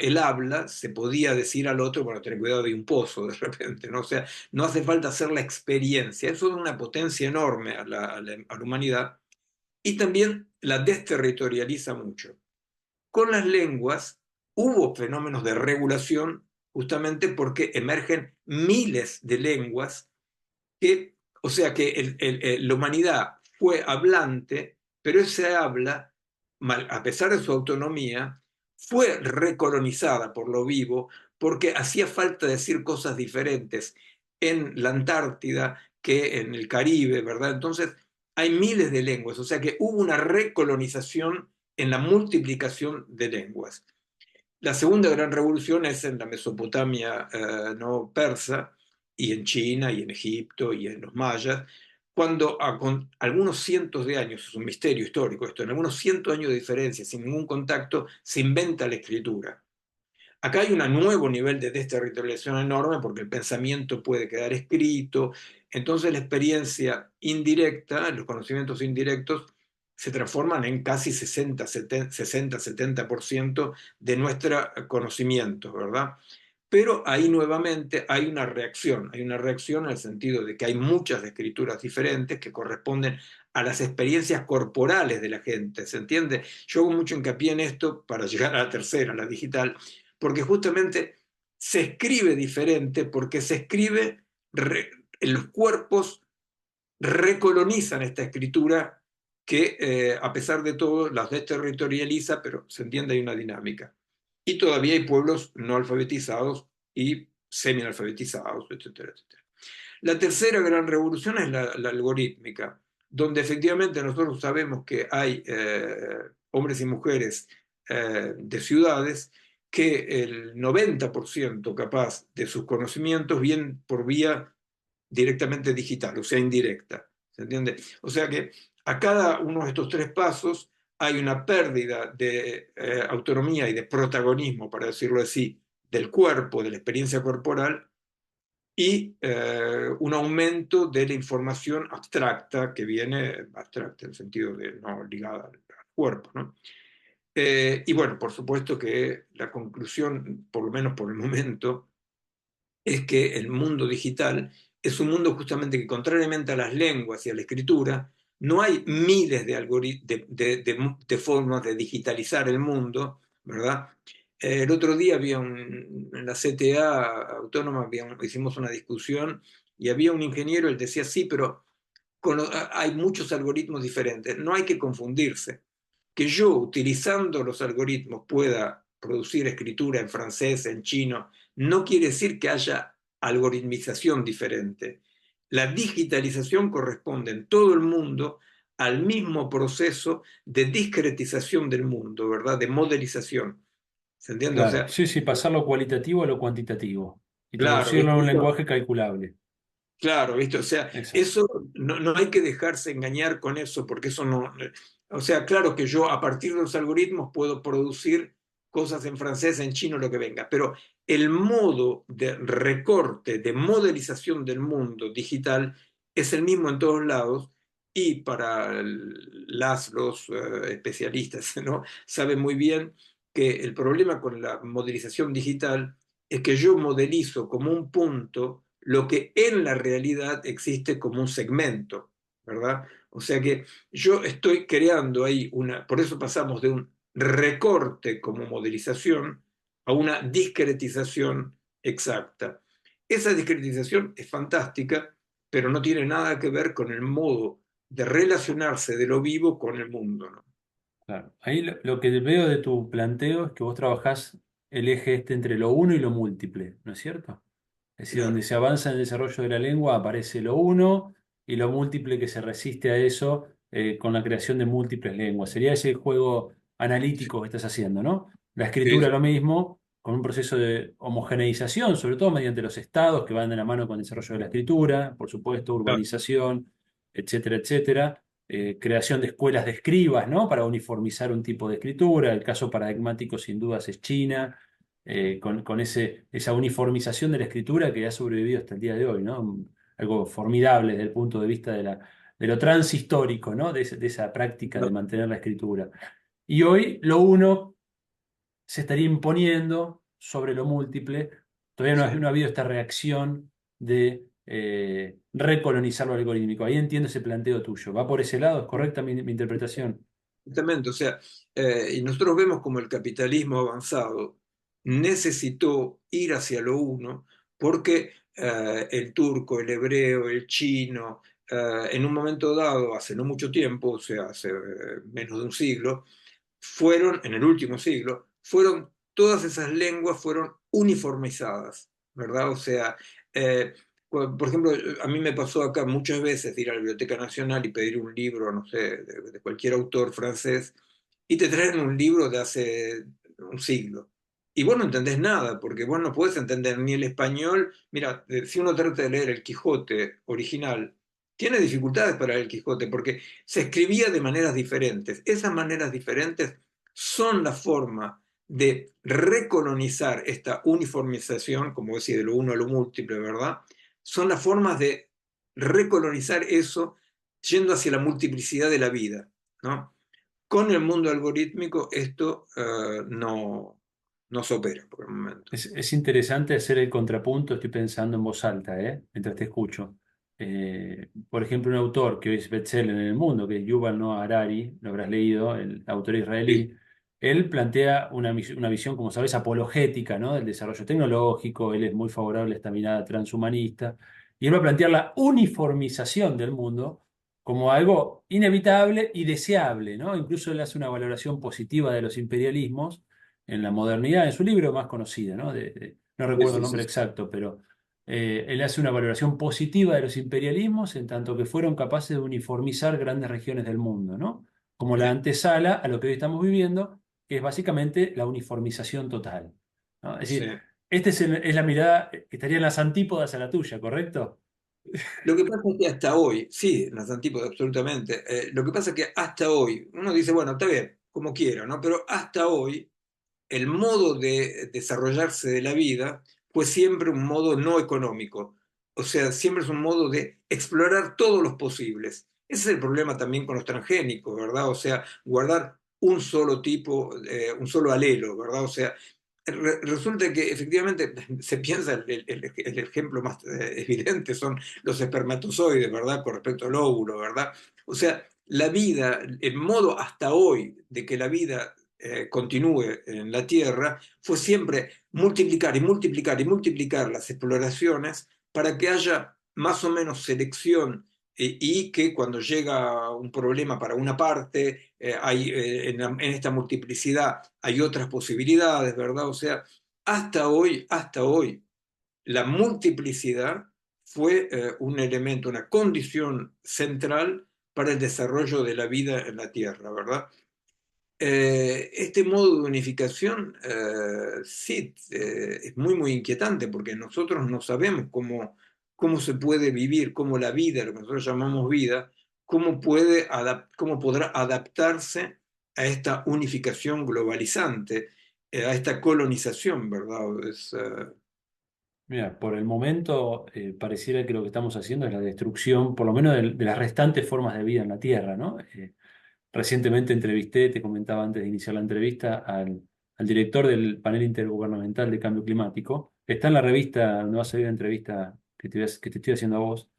el habla se podía decir al otro, bueno, tener cuidado de un pozo de repente, ¿no? O sea, no hace falta hacer la experiencia. Eso da una potencia enorme a la humanidad y también la desterritorializa mucho. Con las lenguas hubo fenómenos de regulación justamente porque emergen miles de lenguas que, o sea que la humanidad fue hablante, pero ese habla, a pesar de su autonomía, fue recolonizada por lo vivo porque hacía falta decir cosas diferentes en la Antártida que en el Caribe, ¿verdad? Entonces, hay miles de lenguas, o sea que hubo una recolonización en la multiplicación de lenguas. La segunda gran revolución es en la Mesopotamia no persa y en China y en Egipto y en los mayas, cuando con algunos cientos de años, es un misterio histórico esto, en algunos cientos de años de diferencia, sin ningún contacto, se inventa la escritura. Acá hay un nuevo nivel de desterritorialización enorme porque el pensamiento puede quedar escrito, Entonces la experiencia indirecta, los conocimientos indirectos, se transforman en casi 60-70% de nuestro conocimiento, ¿verdad? Pero ahí nuevamente hay una reacción en el sentido de que hay muchas escrituras diferentes que corresponden a las experiencias corporales de la gente, ¿se entiende? Yo hago mucho hincapié en esto para llegar a la tercera, la digital, porque justamente se escribe diferente, porque se escribe, en los cuerpos recolonizan esta escritura que a pesar de todo las desterritorializa, pero se entiende hay una dinámica. Y todavía hay pueblos no alfabetizados y semi-alfabetizados, etcétera, etcétera. La tercera gran revolución es la algorítmica, donde efectivamente nosotros sabemos que hay hombres y mujeres de ciudades que el 90% capaz de sus conocimientos vienen por vía directamente digital, o sea, indirecta. ¿Se entiende? O sea que a cada uno de estos tres pasos hay una pérdida de autonomía y de protagonismo, para decirlo así, del cuerpo, de la experiencia corporal, y un aumento de la información abstracta que viene, abstracta en el sentido de no ligada al cuerpo, ¿no? Y bueno, por supuesto que la conclusión, por lo menos por el momento, es que el mundo digital es un mundo justamente que, contrariamente a las lenguas y a la escritura, no hay miles de formas de digitalizar el mundo, ¿verdad? El otro día en la CTA autónoma hicimos una discusión y había un ingeniero, él decía, sí, pero hay muchos algoritmos diferentes, no hay que confundirse. Que yo, utilizando los algoritmos, pueda producir escritura en francés, en chino, no quiere decir que haya algoritmización diferente. La digitalización corresponde en todo el mundo al mismo proceso de discretización del mundo, ¿verdad? De modelización. ¿Se entiende? O Claro, sea, sí, sí, pasar lo cualitativo a lo cuantitativo y claro, traducirlo en un ¿viste? lenguaje calculable. Claro, ¿viste? O sea, Exacto. eso no hay que dejarse engañar con eso, porque eso no. O sea, claro que yo a partir de los algoritmos puedo producir cosas en francés, en chino, lo que venga, pero el modo de recorte, de modelización del mundo digital es el mismo en todos lados y para los especialistas, ¿no? Saben muy bien que el problema con la modelización digital es que yo modelizo como un punto lo que en la realidad existe como un segmento, ¿verdad? O sea que yo estoy creando ahí por eso pasamos de un recorte como modelización a una discretización exacta. Esa discretización es fantástica, pero no tiene nada que ver con el modo de relacionarse de lo vivo con el mundo, ¿no? Claro. Ahí lo que veo de tu planteo es que vos trabajás el eje este entre lo uno y lo múltiple, ¿no es cierto? Es decir, donde Claro. se avanza en el desarrollo de la lengua aparece lo uno y lo múltiple que se resiste a eso con la creación de múltiples lenguas. Sería ese juego analítico que estás haciendo, ¿no? La Sí, escritura sí, lo mismo, con un proceso de homogeneización, sobre todo mediante los estados que van de la mano con el desarrollo de la escritura, por supuesto, claro. urbanización, etcétera, etcétera. Creación de escuelas de escribas, ¿no? Para uniformizar un tipo de escritura. El caso paradigmático, sin dudas, es China con esa uniformización de la escritura que ha sobrevivido hasta el día de hoy, ¿no? Algo formidable desde el punto de vista de lo transhistórico, ¿no? De esa práctica de Claro. mantener la escritura. Y hoy lo uno se estaría imponiendo sobre lo múltiple. Todavía Sí. no ha habido esta reacción de recolonizar lo algorítmico. Ahí entiendo ese planteo tuyo. ¿Va por ese lado? ¿Es correcta mi interpretación? Exactamente, o sea, y nosotros vemos como el capitalismo avanzado necesitó ir hacia lo uno porque el turco, el hebreo, el chino, en un momento dado, hace no mucho tiempo, o sea, hace menos de un siglo, en el último siglo, todas esas lenguas fueron uniformizadas, ¿verdad? O sea, eh, por ejemplo, a mí me pasó acá muchas veces de ir a la Biblioteca Nacional y pedir un libro, no sé, de cualquier autor francés, y te traen un libro de hace un siglo. Y vos no entendés nada, porque vos no podés entender ni el español. Mira, si uno trata de leer el Quijote original, tiene dificultades para el Quijote, porque se escribía de maneras diferentes. Esas maneras diferentes son la forma de recolonizar esta uniformización, como decía, de lo uno a lo múltiple, ¿verdad? Son las formas de recolonizar eso yendo hacia la multiplicidad de la vida, ¿no? Con el mundo algorítmico esto no se opera por el momento. Es interesante hacer el contrapunto, estoy pensando en voz alta, mientras te escucho. Por ejemplo, un autor que hoy es bestseller en el mundo, que es Yuval Noah Harari, lo habrás leído, el autor Sí, israelí. Él plantea una visión, como sabes, apologética, ¿no? Del desarrollo tecnológico. Él es muy favorable a esta mirada transhumanista, y él va a plantear la uniformización del mundo como algo inevitable y deseable, ¿no? Incluso él hace una valoración positiva de los imperialismos en la modernidad, en su libro más conocido, ¿no? No sí, recuerdo el sí, sí, nombre sí. exacto, pero él hace una valoración positiva de los imperialismos en tanto que fueron capaces de uniformizar grandes regiones del mundo, ¿no? Como la Sí, antesala a lo que hoy estamos viviendo, que es básicamente la uniformización total, ¿no? Es sí. decir, esta es la mirada que estaría en las antípodas a la tuya, ¿correcto? Lo que pasa es que hasta hoy, sí, en las antípodas absolutamente, lo que pasa es que hasta hoy, uno dice, bueno, está bien, como quiera, ¿no? Pero hasta hoy el modo de desarrollarse de la vida fue siempre un modo no económico. O sea, siempre es un modo de explorar todos los posibles. Ese es el problema también con los transgénicos, ¿verdad? O sea, guardar un solo tipo, un solo alelo, ¿verdad? O sea, resulta que efectivamente se piensa, el ejemplo más evidente son los espermatozoides, ¿verdad? Con respecto al óvulo, ¿verdad? O sea, la vida, el modo hasta hoy de que la vida continúe en la Tierra fue siempre multiplicar y multiplicar y multiplicar las exploraciones para que haya más o menos selección y que cuando llega un problema para una parte, en esta multiplicidad hay otras posibilidades, ¿verdad? O sea, hasta hoy, la multiplicidad fue un elemento, una condición central para el desarrollo de la vida en la Tierra, ¿verdad? Este modo de unificación, sí, es muy, muy inquietante porque nosotros no sabemos cómo se puede vivir, cómo la vida, lo que nosotros llamamos vida, cómo podrá adaptarse a esta unificación globalizante, a esta colonización, ¿verdad? Mira, por el momento pareciera que lo que estamos haciendo es la destrucción, por lo menos de las restantes formas de vida en la Tierra, ¿no? Recientemente entrevisté, te comentaba antes de iniciar la entrevista, al director del panel intergubernamental de cambio climático. Está en la revista donde va a salir la entrevista que te estoy haciendo a vos.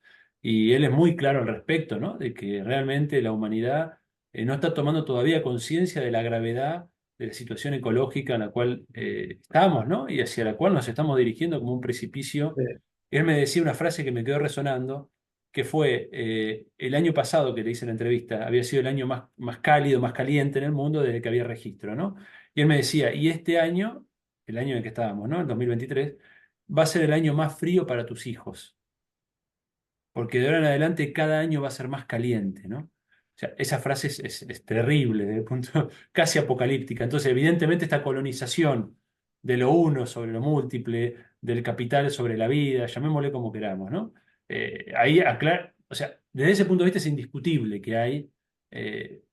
Y él es muy claro al respecto, ¿no? De que realmente la humanidad no está tomando todavía conciencia de la gravedad de la situación ecológica en la cual estamos, ¿no? Y hacia la cual nos estamos dirigiendo como un precipicio. Eh, Él me decía una frase que me quedó resonando, que fue el año pasado que le hice la entrevista, había sido el año más cálido, más caliente en el mundo desde que había registro, ¿no? Y él me decía, y este año, el año en el que estábamos, ¿no? El 2023, va a ser el año más frío para tus hijos, porque de ahora en adelante cada año va a ser más caliente, ¿no? O sea, esa frase es terrible, desde el punto casi apocalíptica. Entonces, evidentemente, esta colonización de lo uno sobre lo múltiple, del capital sobre la vida, llamémosle como queramos, ¿no? Ahí aclara, o sea, desde ese punto de vista es indiscutible que hay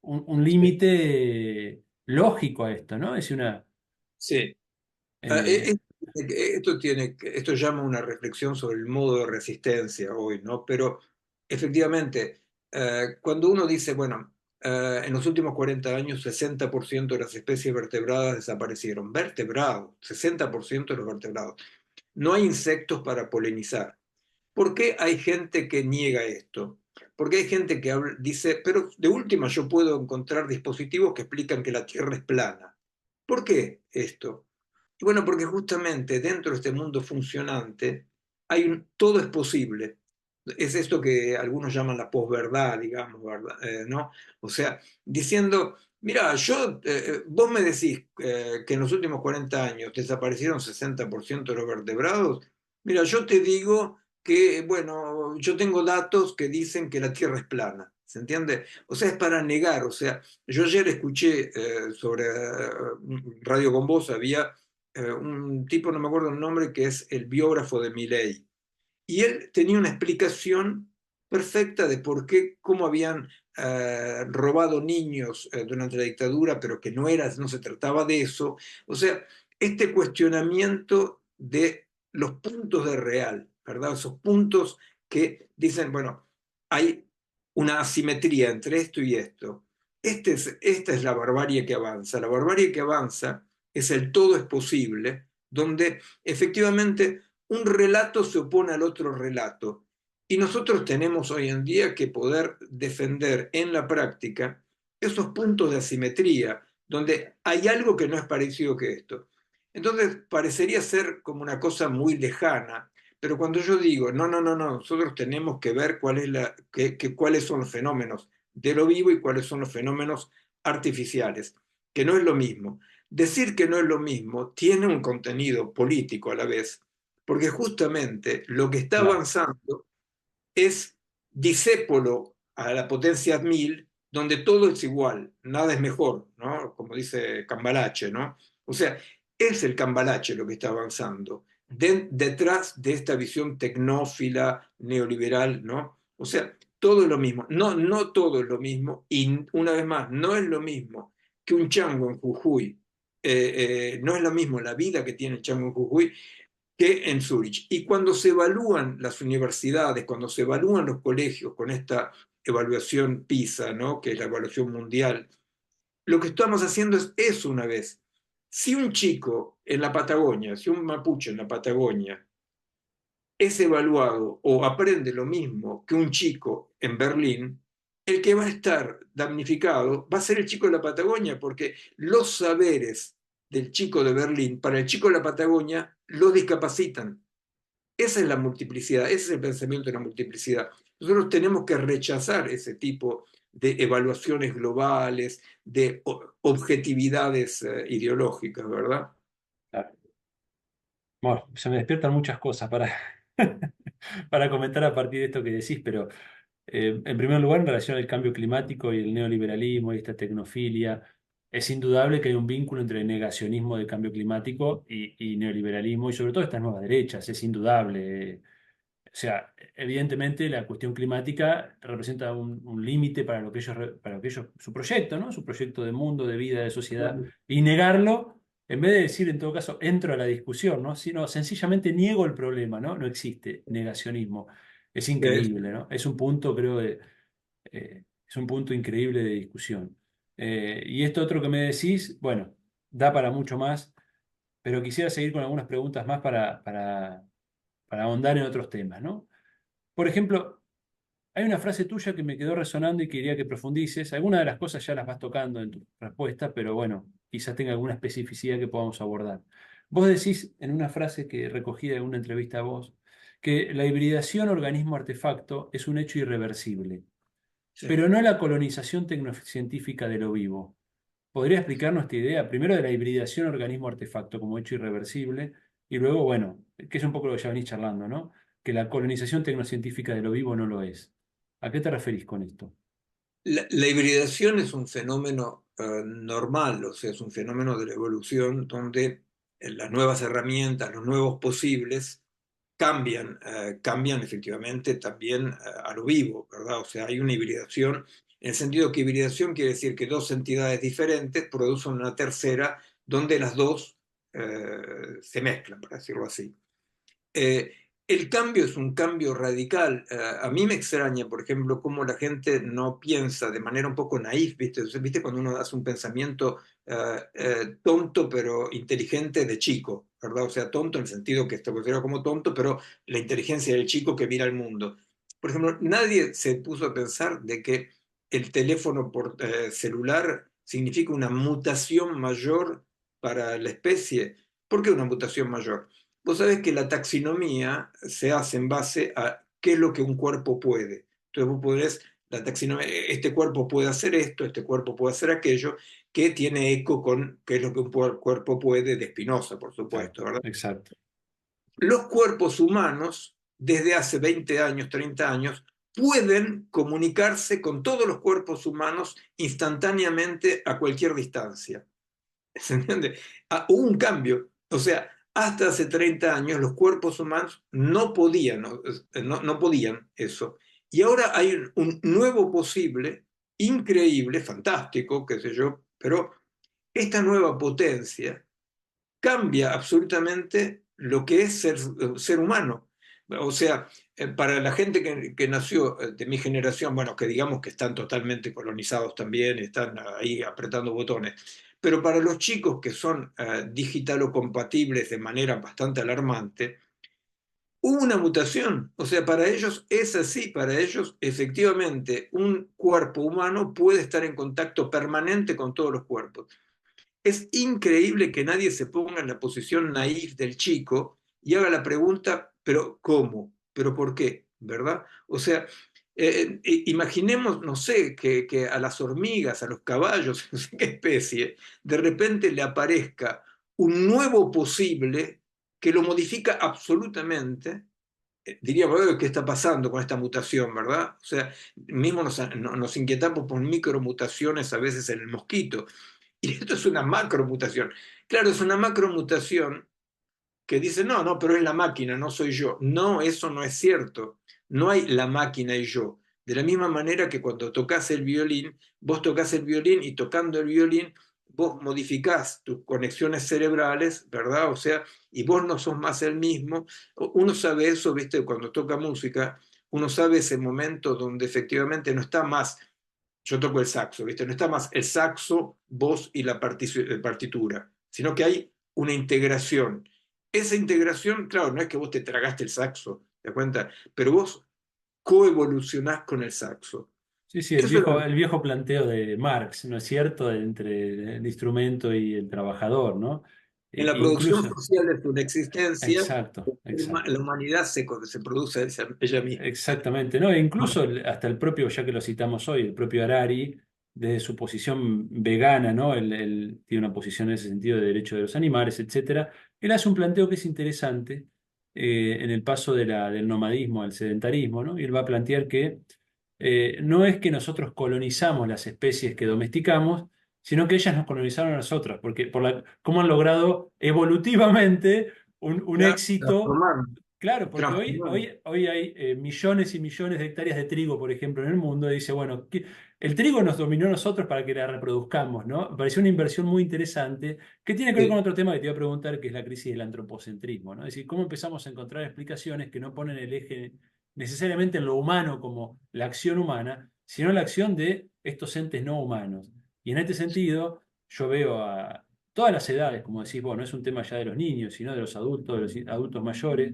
un sí, límite lógico a esto, ¿no? Es una. sí. Ah, eh, esto llama una reflexión sobre el modo de resistencia hoy, ¿no? Pero efectivamente, cuando uno dice, bueno, en los últimos 40 años 60% de las especies vertebradas desaparecieron, vertebrados, 60% de los vertebrados. No hay insectos para polinizar. ¿Por qué hay gente que niega esto? Porque hay gente que dice, pero de última yo puedo encontrar dispositivos que explican que la Tierra es plana. ¿Por qué esto? Y bueno, porque justamente dentro de este mundo funcionante todo es posible. Es esto que algunos llaman la posverdad, digamos, ¿verdad? ¿No? O sea, diciendo, mira, vos me decís que en los últimos 40 años desaparecieron 60% de los vertebrados. Mira, yo te digo que, bueno, yo tengo datos que dicen que la Tierra es plana. ¿Se entiende? O sea, es para negar. O sea, yo ayer escuché sobre Radio con Voz, había un tipo, no me acuerdo el nombre, que es el biógrafo de Milei. Y él tenía una explicación perfecta de por qué, cómo habían robado niños durante la dictadura, pero que no se trataba de eso. O sea, este cuestionamiento de los puntos de real, ¿verdad? Esos puntos que dicen, bueno, hay una asimetría entre esto y esto. Esta es la barbarie que avanza. La barbarie que avanza es el todo es posible, donde efectivamente un relato se opone al otro relato. Y nosotros tenemos hoy en día que poder defender en la práctica esos puntos de asimetría, donde hay algo que no es parecido que esto. Entonces, parecería ser como una cosa muy lejana, pero cuando yo digo, no, no, no, no, nosotros tenemos que ver cuáles son los fenómenos de lo vivo y cuáles son los fenómenos artificiales, que no es lo mismo. Decir que no es lo mismo tiene un contenido político a la vez, porque justamente lo que está Claro. avanzando es disépolo a la potencia 1000, donde todo es igual, nada es mejor, ¿no? Como dice Cambalache, ¿no? O sea, es el Cambalache lo que está avanzando, detrás de esta visión tecnófila, neoliberal, ¿no? O sea, todo es lo mismo. No, no todo es lo mismo, y una vez más, no es lo mismo que un chango en Jujuy. No es lo mismo la vida que tiene el chango en Jujuy que en Zurich. Y cuando se evalúan las universidades, cuando se evalúan los colegios con esta evaluación PISA, ¿no? Que es la evaluación mundial, lo que estamos haciendo es eso una vez. Si un chico en la Patagonia, si un mapuche en la Patagonia es evaluado o aprende lo mismo que un chico en Berlín, el que va a estar damnificado va a ser el chico de la Patagonia, porque los saberes del chico de Berlín para el chico de la Patagonia lo discapacitan. Esa es la multiplicidad, ese es el pensamiento de la multiplicidad. Nosotros tenemos que rechazar ese tipo de evaluaciones globales, de objetividades ideológicas, ¿verdad? Claro. Bueno, se me despiertan muchas cosas para, para comentar a partir de esto que decís, pero en primer lugar, en relación al cambio climático y el neoliberalismo y esta tecnofilia, es indudable que hay un vínculo entre el negacionismo del cambio climático y neoliberalismo y sobre todo estas nuevas derechas, es indudable. O sea, evidentemente la cuestión climática representa un límite para lo que para lo que ellos, su proyecto, ¿no? Su proyecto de mundo, de vida, de sociedad. Y negarlo, en vez de decir en todo caso, entro a la discusión, ¿no? Sino sencillamente niego el problema, ¿no? No existe negacionismo. Es Es- increíble, ¿no? Es un punto, creo, es un punto increíble de discusión. Y esto otro que me decís, bueno, da para mucho más, pero quisiera seguir con algunas preguntas más para ahondar en otros temas, ¿no? Por ejemplo, hay una frase tuya que me quedó resonando y quería que profundices. Algunas de las cosas ya las vas tocando en tu respuesta, pero bueno, quizás tenga alguna especificidad que podamos abordar. Vos decís en una frase que recogí de una entrevista a vos, que la hibridación organismo-artefacto es un hecho irreversible, sí. pero no la colonización tecnocientífica de lo vivo. ¿Podría explicarnos esta idea? Primero de la hibridación organismo-artefacto como hecho irreversible, y luego, bueno, que es un poco lo que ya venís charlando, ¿no? Que la colonización tecnocientífica de lo vivo no lo es. ¿A qué te referís con esto? La hibridación es un fenómeno normal, o sea, es un fenómeno de la evolución donde las nuevas herramientas, los nuevos posibles cambian efectivamente también a lo vivo, ¿verdad? O sea, hay una hibridación, en el sentido que hibridación quiere decir que dos entidades diferentes producen una tercera donde las dos se mezclan, por decirlo así. Eh, el cambio es un cambio radical. A mí me extraña, por ejemplo, cómo la gente no piensa de manera un poco naif, ¿viste? O sea, ¿viste? Cuando uno hace un pensamiento tonto pero inteligente de chico, ¿verdad? O sea, tonto en el sentido que está considerado como tonto, pero la inteligencia del chico que mira el mundo. Por ejemplo, nadie se puso a pensar de que el teléfono celular significa una mutación mayor para la especie. ¿Por qué una mutación mayor? Vos sabés que la taxonomía se hace en base a qué es lo que un cuerpo puede. Entonces vos podés, la taxonomía, este cuerpo puede hacer esto, este cuerpo puede hacer aquello, que tiene eco con qué es lo que un cuerpo puede de Spinoza, por Claro, supuesto, ¿verdad? exacto. Los cuerpos humanos, desde hace 20 años, 30 años, pueden comunicarse con todos los cuerpos humanos instantáneamente a cualquier distancia. ¿Se entiende? Hubo un cambio. O sea, hasta hace 30 años los cuerpos humanos no podían, no podían eso. Y ahora hay un nuevo posible, increíble, fantástico, qué sé yo, pero esta nueva potencia cambia absolutamente lo que es ser humano. O sea, para la gente que nació de mi generación, bueno, que digamos que están totalmente colonizados también, están ahí apretando botones, pero para los chicos que son digitalocompatibles de manera bastante alarmante, hubo una mutación. O sea, para ellos es así, para ellos efectivamente un cuerpo humano puede estar en contacto permanente con todos los cuerpos. Es increíble que nadie se ponga en la posición naif del chico y haga la pregunta, pero ¿cómo? ¿Pero por qué? ¿Verdad? O sea, imaginemos, no sé, que a las hormigas, a los caballos, no sé qué especie, de repente le aparezca un nuevo posible que lo modifica absolutamente. Diríamos, ¿qué está pasando con esta mutación, verdad? O sea, mismo nos inquietamos por micromutaciones a veces en el mosquito. Y esto es una macromutación. Claro, es una macromutación que dice, no, no, pero es la máquina, no soy yo. No, eso no es cierto. No hay la máquina y yo. De la misma manera que cuando tocas el violín, vos tocas el violín y tocando el violín, vos modificás tus conexiones cerebrales, ¿verdad? O sea, y vos no sos más el mismo. Uno sabe eso, ¿viste? Cuando toca música, uno sabe ese momento donde efectivamente no está más, yo toco el saxo, ¿viste? No está más el saxo, voz y la partitura, sino que hay una integración. Esa integración, claro, no es que vos te tragaste el saxo, ¿te das cuenta? Pero vos coevolucionás con el saxo. Sí, sí, Eso era el viejo planteo de Marx, ¿no es cierto? Entre el instrumento y el trabajador, ¿no? en la producción Incluso, social de una existencia, exacto, exacto. la humanidad se produce ella misma. Exactamente, ¿no? E incluso hasta el propio, ya que lo citamos hoy, el propio Harari, desde su posición vegana, ¿no? Él tiene una posición en ese sentido de derecho de los animales, etcétera. Él hace un planteo que es interesante en el paso del nomadismo al sedentarismo, ¿no? Y él va a plantear que no es que nosotros colonizamos las especies que domesticamos, sino que ellas nos colonizaron a nosotros, porque cómo han logrado evolutivamente un éxito. Transformando, Claro, porque transformando. hoy hay millones y millones de hectáreas de trigo, por ejemplo, en el mundo, y dice, bueno, el trigo nos dominó a nosotros para que la reproduzcamos, ¿no? Me pareció una inversión muy interesante que tiene que ver con Sí, otro tema que te iba a preguntar, que es la crisis del antropocentrismo, ¿no? Es decir, cómo empezamos a encontrar explicaciones que no ponen el eje necesariamente en lo humano como la acción humana, sino la acción de estos entes no humanos. Y en este sentido, yo veo a todas las edades, como decís vos, no es un tema ya de los niños, sino de los adultos mayores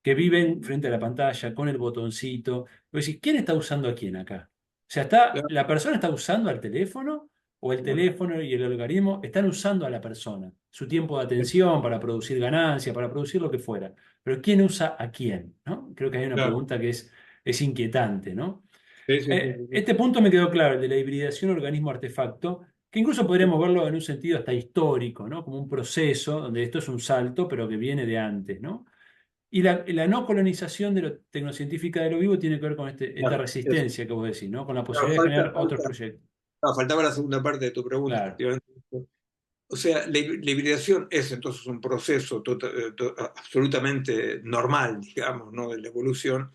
que viven frente a la pantalla con el botoncito. Vos decís, ¿quién está usando a quién acá? O sea, claro, ¿la persona está usando al teléfono o el claro. teléfono y el algoritmo están usando a la persona? Su tiempo de atención para producir ganancia, para producir lo que fuera. Pero ¿quién usa a quién? ¿No? Creo que hay una Claro. pregunta que es inquietante, ¿no? Sí, sí, sí, sí. Este punto me quedó claro, el de la hibridación organismo-artefacto, que incluso podríamos verlo en un sentido hasta histórico, ¿no? Como un proceso donde esto es un salto, pero que viene de antes, ¿no? Y la no colonización de lo tecnocientífica de lo vivo tiene que ver con esta Claro, eso. resistencia que vos decís, ¿no? Con la Claro, posibilidad de generar otros falta, proyectos. faltaba la segunda parte de tu pregunta, Claro. efectivamente. O sea, la hibridación es entonces un proceso absolutamente normal, digamos, ¿no? De la evolución.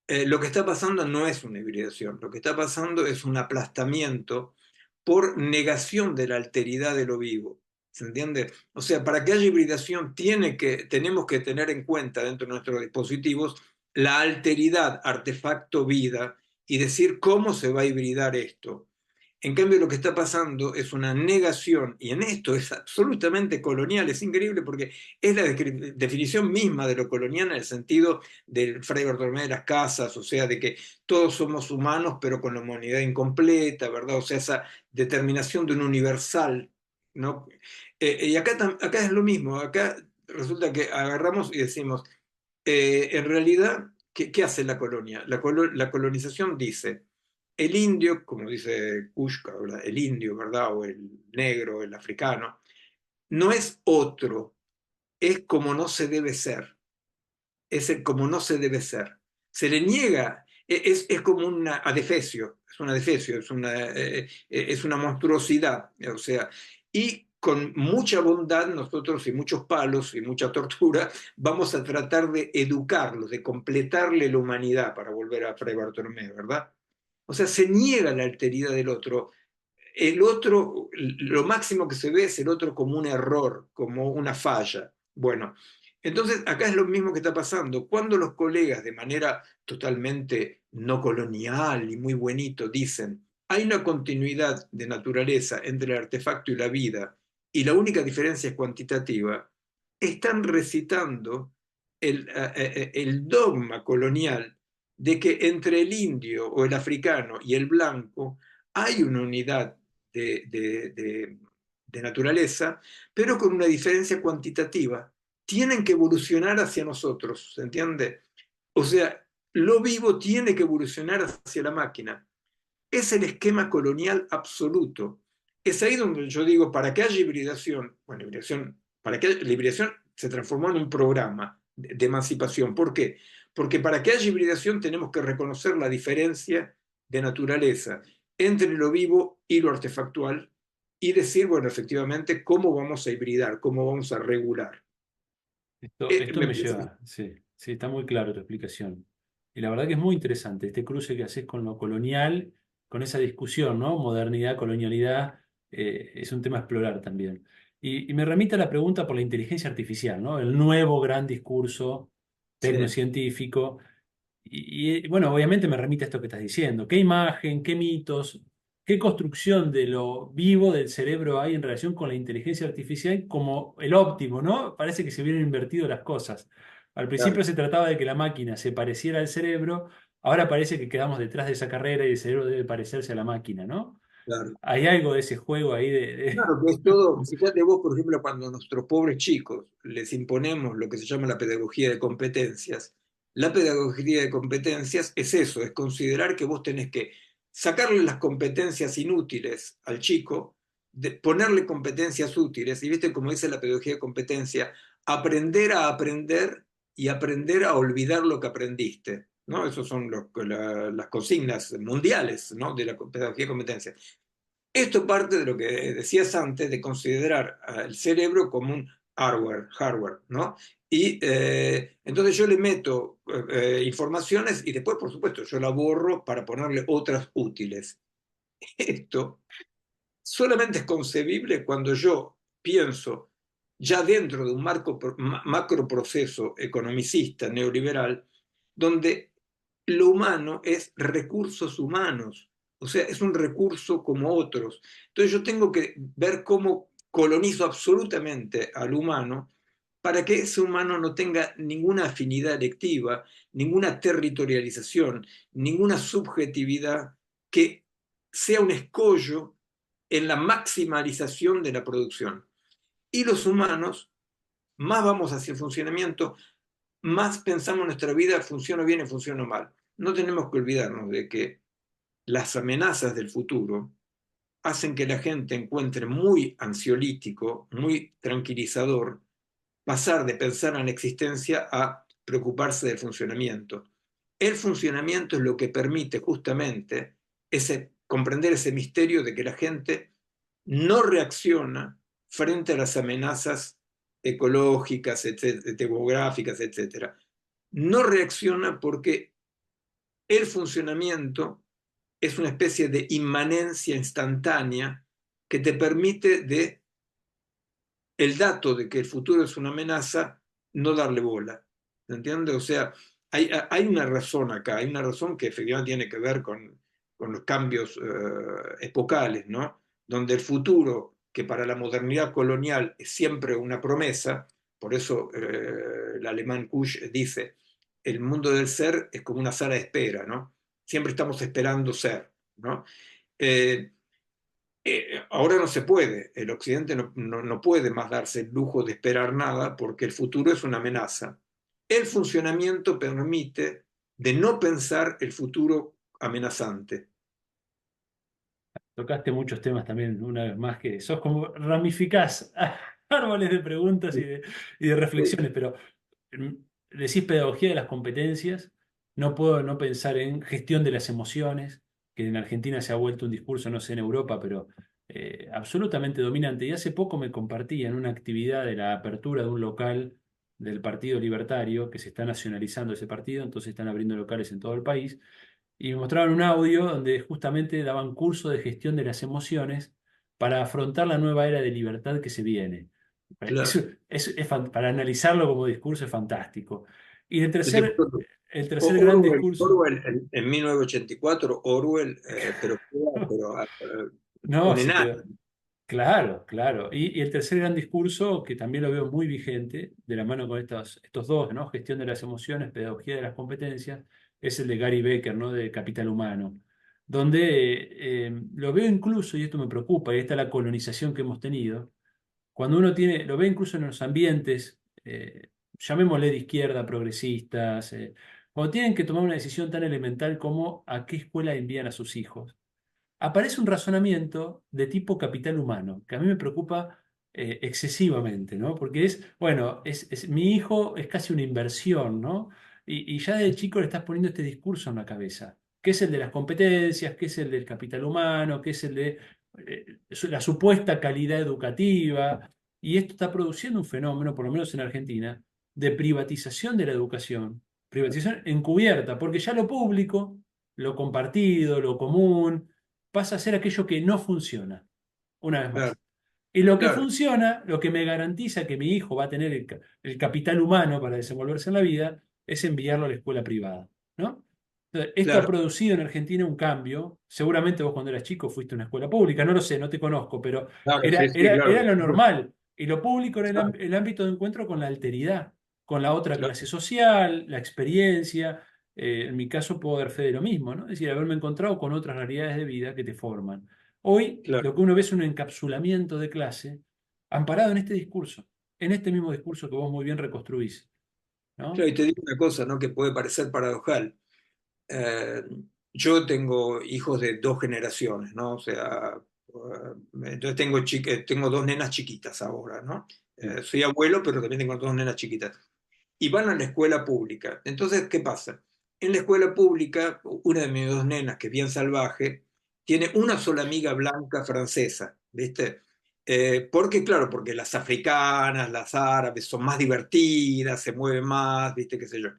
Lo que está pasando no es una hibridación, lo que está pasando es un aplastamiento por negación de la alteridad de lo vivo. ¿Se entiende? O sea, para que haya hibridación tenemos que tener en cuenta dentro de nuestros dispositivos la alteridad artefacto-vida y decir cómo se va a hibridar esto. En cambio, lo que está pasando es una negación, y en esto es absolutamente colonial, es increíble porque es la definición misma de lo colonial en el sentido del Fray Bartolomé de las Casas, o sea, de que todos somos humanos pero con la humanidad incompleta, ¿verdad? O sea, esa determinación de un universal, ¿no? Y acá es lo mismo, acá resulta que agarramos y decimos, en realidad, ¿qué hace la colonia? La colonización dice, el indio, como dice Kushka, ¿verdad? El indio, ¿verdad? O el negro, el africano, no es otro, es como no se debe ser, es el como no se debe ser. Se le niega, es como una adefesio, es una monstruosidad, o sea, y con mucha bondad nosotros y muchos palos y mucha tortura vamos a tratar de educarlos, de completarle la humanidad para volver a Fray Bartolomé, ¿verdad? O sea, se niega la alteridad del otro. El otro, lo máximo que se ve es el otro como un error, como una falla. Bueno, Entonces, acá es lo mismo que está pasando. Cuando los colegas, de manera totalmente no colonial y muy buenito, dicen, hay una continuidad de naturaleza entre el artefacto y la vida, y la única diferencia es cuantitativa, están recitando el dogma colonial de que entre el indio o el africano y el blanco hay una unidad de naturaleza, pero con una diferencia cuantitativa. Tienen que evolucionar hacia nosotros, ¿se entiende? O sea, lo vivo tiene que evolucionar hacia la máquina. Es el esquema colonial absoluto. Es ahí donde yo digo, para que haya hibridación, bueno, hibridación, para que la hibridación se transformó en un programa de emancipación. ¿Por qué? Porque para que haya hibridación tenemos que reconocer la diferencia de naturaleza entre lo vivo y lo artefactual y decir, bueno, efectivamente, cómo vamos a hibridar, cómo vamos a regular. Esto Me me parece, lleva, sí, sí, está muy claro tu explicación. Y la verdad que es muy interesante este cruce que haces con lo colonial, con esa discusión, ¿no? Modernidad, colonialidad, es un tema a explorar también. Y me remite a la pregunta por la inteligencia artificial, ¿no? El nuevo gran discurso sí, tecnocientífico. Bueno, obviamente me remite a esto que estás diciendo. ¿Qué imagen, qué mitos, qué construcción de lo vivo del cerebro hay en relación con la inteligencia artificial como el óptimo, ¿no? Parece que se hubieran invertido las cosas. Al principio claro, se trataba de que la máquina se pareciera al cerebro, ahora parece que quedamos detrás de esa carrera y el cerebro debe parecerse a la máquina, ¿no? claro. Hay algo de ese juego ahí Claro, que es todo, fíjate vos, por ejemplo, cuando a nuestros pobres chicos les imponemos lo que se llama la pedagogía de competencias, la pedagogía de competencias es eso, es considerar que vos tenés que sacarle las competencias inútiles al chico, ponerle competencias útiles, y viste como dice la pedagogía de competencia, aprender a aprender y aprender a olvidar lo que aprendiste, ¿no? Esas son las consignas mundiales, ¿no? De la pedagogía de competencia. Esto parte de lo que decías antes, de considerar al cerebro como un hardware, ¿no? Y entonces yo le meto informaciones y después, por supuesto, yo la borro para ponerle otras útiles. Esto solamente es concebible cuando yo pienso ya dentro de un macro proceso economicista neoliberal, donde lo humano es recursos humanos, o sea, es un recurso como otros. Entonces yo tengo que ver cómo colonizo absolutamente al humano para que ese humano no tenga ninguna afinidad electiva, ninguna territorialización, ninguna subjetividad que sea un escollo en la maximalización de la producción. Y los humanos, más vamos hacia el funcionamiento, más pensamos nuestra vida funciona bien o funciona mal. No tenemos que olvidarnos de que las amenazas del futuro hacen que la gente encuentre muy ansiolítico, muy tranquilizador, pasar de pensar en la existencia a preocuparse del funcionamiento. El funcionamiento es lo que permite justamente comprender ese misterio de que la gente no reacciona frente a las amenazas ecológicas, demográficas, etcétera. No reacciona porque el funcionamiento es una especie de inmanencia instantánea que te permite de el dato de que el futuro es una amenaza, no darle bola. ¿Se entiende? O sea, hay una razón acá, hay una razón que efectivamente tiene que ver con los cambios epocales, ¿no? Donde el futuro, que para la modernidad colonial es siempre una promesa, por eso el alemán Kusch dice, el mundo del ser es como una sala de espera, ¿no? Siempre estamos esperando ser, ¿no? Eh, ahora no se puede, el Occidente no puede más darse el lujo de esperar nada porque el futuro es una amenaza. El funcionamiento permite de no pensar el futuro amenazante. Tocaste muchos temas también, una vez más, que sos como ramificás árboles de preguntas y de reflexiones, pero mm, decís pedagogía de las competencias, no puedo no pensar en gestión de las emociones, que en Argentina se ha vuelto un discurso, no sé en Europa, pero absolutamente dominante. Y hace poco me compartí en una actividad de la apertura de un local del Partido Libertario, que se está nacionalizando ese partido, entonces están abriendo locales en todo el país y me mostraban un audio donde justamente daban curso de gestión de las emociones para afrontar la nueva era de libertad que se viene. Es, claro. para analizarlo como discurso es fantástico. Y Yo te acuerdo, el tercer gran discurso. Orwell en 1984, Orwell, No, un si enano. te, claro, claro. Y el tercer gran discurso, que también lo veo muy vigente, de la mano con estos dos, ¿no? Gestión de las emociones, pedagogía de las competencias, es el de Gary Becker, ¿no? De Capital Humano, donde lo veo incluso, y esto me preocupa, y esta es la colonización que hemos tenido, cuando uno tiene, lo ve incluso en los ambientes, llamémosle de izquierda, progresistas, cuando tienen que tomar una decisión tan elemental como a qué escuela envían a sus hijos, aparece un razonamiento de tipo capital humano, que a mí me preocupa excesivamente, ¿no? Porque es, bueno, mi hijo es casi una inversión, ¿no? Y ya de chico le estás poniendo este discurso en la cabeza, que es el de las competencias, que es el del capital humano, que es el de la supuesta calidad educativa, y esto está produciendo un fenómeno, por lo menos en Argentina, de privatización de la educación, privatización encubierta, porque ya lo público, lo compartido, lo común, pasa a ser aquello que no funciona, una vez Claro, más. Y lo que claro, funciona, lo que me garantiza que mi hijo va a tener el capital humano para desenvolverse en la vida, es enviarlo a la escuela privada, ¿no? Entonces, esto ha claro, producido en Argentina un cambio. Seguramente vos cuando eras chico fuiste a una escuela pública, no lo sé, no te conozco, pero claro, sí, sí, era claro, lo normal. Y lo público era claro, el ámbito de encuentro con la alteridad, con la otra claro, clase social, la experiencia. En mi caso puedo dar fe de lo mismo, ¿no? Es decir, haberme encontrado con otras realidades de vida que te forman. Hoy claro. lo que uno ve es un encapsulamiento de clase amparado en este discurso, en este mismo discurso que vos muy bien reconstruís, Claro, ¿no? y te digo una cosa, ¿no? Que puede parecer paradojal. Eh, yo tengo hijos de dos generaciones, ¿no? O sea, entonces tengo dos nenas chiquitas ahora, ¿no? Sí. Soy abuelo, pero también tengo dos nenas chiquitas. Y van a la escuela pública. Entonces, ¿qué pasa? En la escuela pública, una de mis dos nenas, que es bien salvaje, tiene una sola amiga blanca francesa, ¿viste? Porque, claro, porque las africanas, las árabes son más divertidas, se mueven más, ¿viste? ¿Qué sé yo?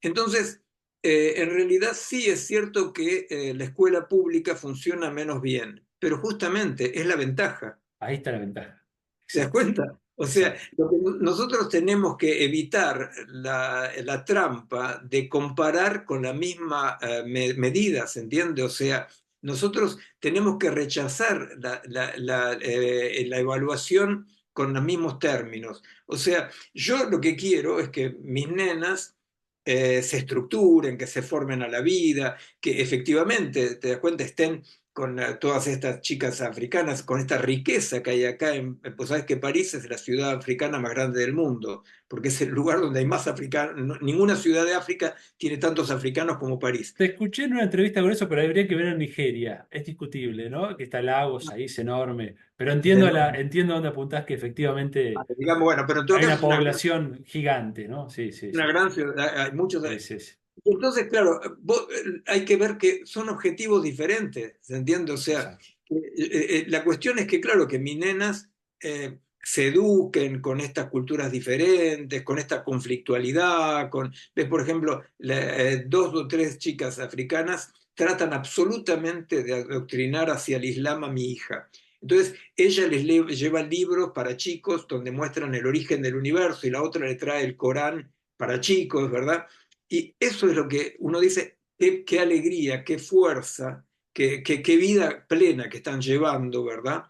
Entonces, en realidad sí es cierto que la escuela pública funciona menos bien, pero justamente es la ventaja. Ahí está la ventaja. ¿Te das Exacto, cuenta? O sea, exacto. lo que nosotros tenemos que evitar la trampa de comparar con la misma medida, ¿se entiende? O sea, nosotros tenemos que rechazar la evaluación con los mismos términos. O sea, yo lo que quiero es que mis nenas se estructuren, que se formen a la vida, que efectivamente, te das cuenta, estén con todas estas chicas africanas, con esta riqueza que hay acá. Pues sabes que París es la ciudad africana más grande del mundo, porque es el lugar donde hay más africanos. Ninguna ciudad de África tiene tantos africanos como París. Te escuché en una entrevista con eso, pero habría que ver en Nigeria. Es discutible, ¿no? Que está Lagos ahí, es enorme. Pero Es enorme. entiendo dónde apuntás que efectivamente Digamos, bueno, pero en todo hay caso una es población gigante, ¿no? Sí, sí, una sí. gran ciudad, hay muchos. Sí, sí, sí. Entonces, claro, hay que ver que son objetivos diferentes, ¿se entiende? O sea, Exacto. la cuestión es que, claro, que mis nenas se eduquen con estas culturas diferentes, con esta conflictualidad, ves, por ejemplo, dos o tres chicas africanas tratan absolutamente de adoctrinar hacia el Islam a mi hija. Entonces, ella lleva libros para chicos donde muestran el origen del universo y la otra le trae el Corán para chicos, ¿verdad? Y eso es lo que uno dice, qué alegría, qué fuerza, qué vida plena que están llevando, ¿verdad?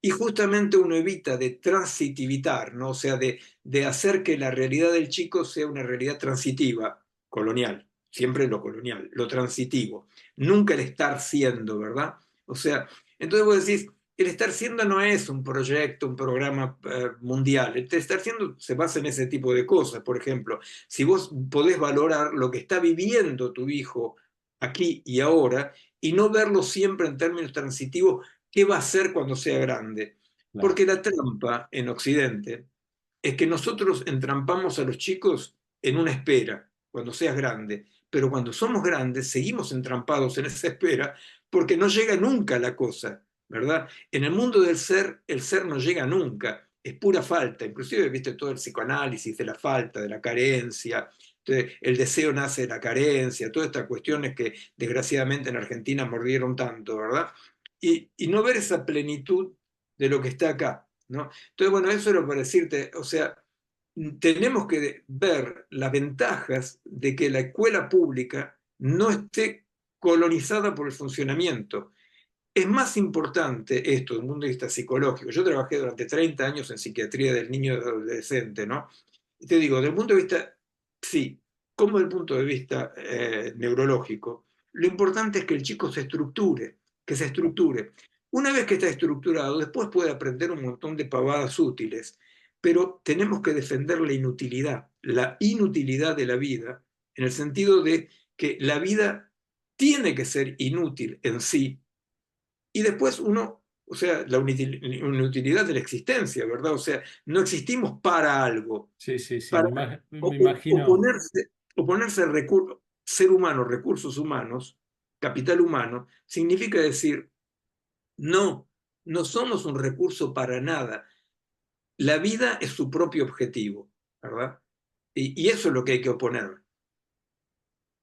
Y justamente uno evita de transitivitar, ¿no? O sea, de hacer que la realidad del chico sea una realidad transitiva, colonial, siempre lo colonial, lo transitivo, nunca el estar siendo, ¿verdad? O sea, entonces vos decís, el estar siendo no es un proyecto, un programa mundial, el estar siendo se basa en ese tipo de cosas, por ejemplo, si vos podés valorar lo que está viviendo tu hijo aquí y ahora y no verlo siempre en términos transitivos, ¿qué va a hacer cuando sea grande? Claro. Porque la trampa en Occidente es que nosotros entrampamos a los chicos en una espera, cuando seas grande, pero cuando somos grandes seguimos entrampados en esa espera porque no llega nunca la cosa, ¿verdad? En el mundo del ser, el ser no llega nunca, es pura falta, inclusive viste todo el psicoanálisis de la falta, de la carencia, el deseo nace de la carencia, todas estas cuestiones que desgraciadamente en Argentina mordieron tanto, ¿verdad? Y no ver esa plenitud de lo que está acá. ¿no? Entonces, bueno, eso era para decirte, o sea, tenemos que ver las ventajas de que la escuela pública no esté colonizada por el funcionamiento. Es más importante esto desde un punto de vista psicológico. Yo trabajé durante 30 años en psiquiatría del niño y adolescente, ¿no? Y te digo, desde el punto de vista, sí, como desde el punto de vista neurológico, lo importante es que el chico se estructure, que se estructure. Una vez que está estructurado, después puede aprender un montón de pavadas útiles, pero tenemos que defender la inutilidad de la vida, en el sentido de que la vida tiene que ser inútil en sí, y después uno, o sea, la inutilidad de la existencia, ¿verdad? O sea, no existimos para algo. Sí, sí, sí, Para me imagino. oponerse al ser humano, recursos humanos, capital humano, significa decir, no, no somos un recurso para nada. La vida es su propio objetivo, ¿verdad? Y eso es lo que hay que oponer.